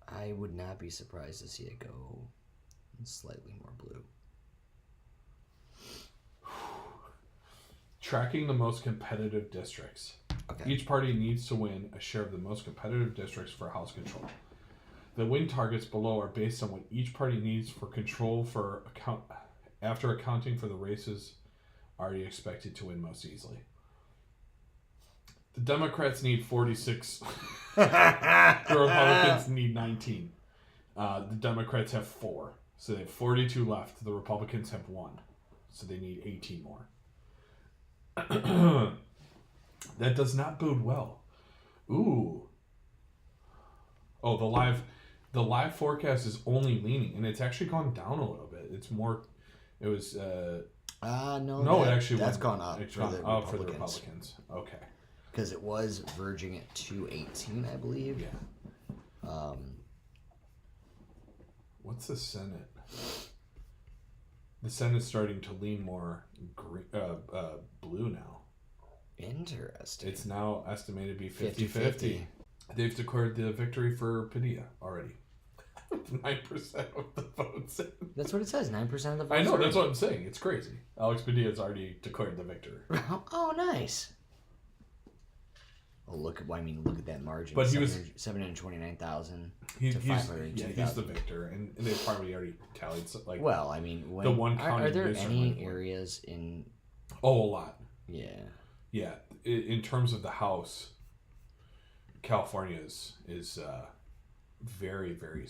I would not be surprised to see it go slightly more blue. Tracking the most competitive districts. Okay. Each party needs to win a share of the most competitive districts for House control. The win targets below are based on what each party needs for control after accounting for the races already expected to win most easily. The Democrats need 46. The Republicans need 19. The Democrats have 4. So they have 42 left. The Republicans have 1. So they need 18 more. That does not bode well. Ooh. Oh, the live forecast is only leaning, and it's actually gone down a little bit. It's more. It was. No, it actually that's went, gone up it's for gone the up for the Republicans. Republicans. Okay. Because it was verging at 218, I believe. Yeah. What's the Senate? The Senate's starting to lean more blue now. Interesting. It's now estimated to be 50-50. They've declared the victory for Padilla already. 9% of the votes. That's what it says. 9% of the votes. I know, that's what I'm saying. It's crazy. Alex Padilla's already declared the victor. Oh, nice. Oh, look at that margin. But he was 729,000 to he's 502,000. he's the victor, and they probably already tallied. Well, I mean, the one county. Are there any areas in? Oh, a lot. Yeah. Yeah, in terms of the House, California is very, very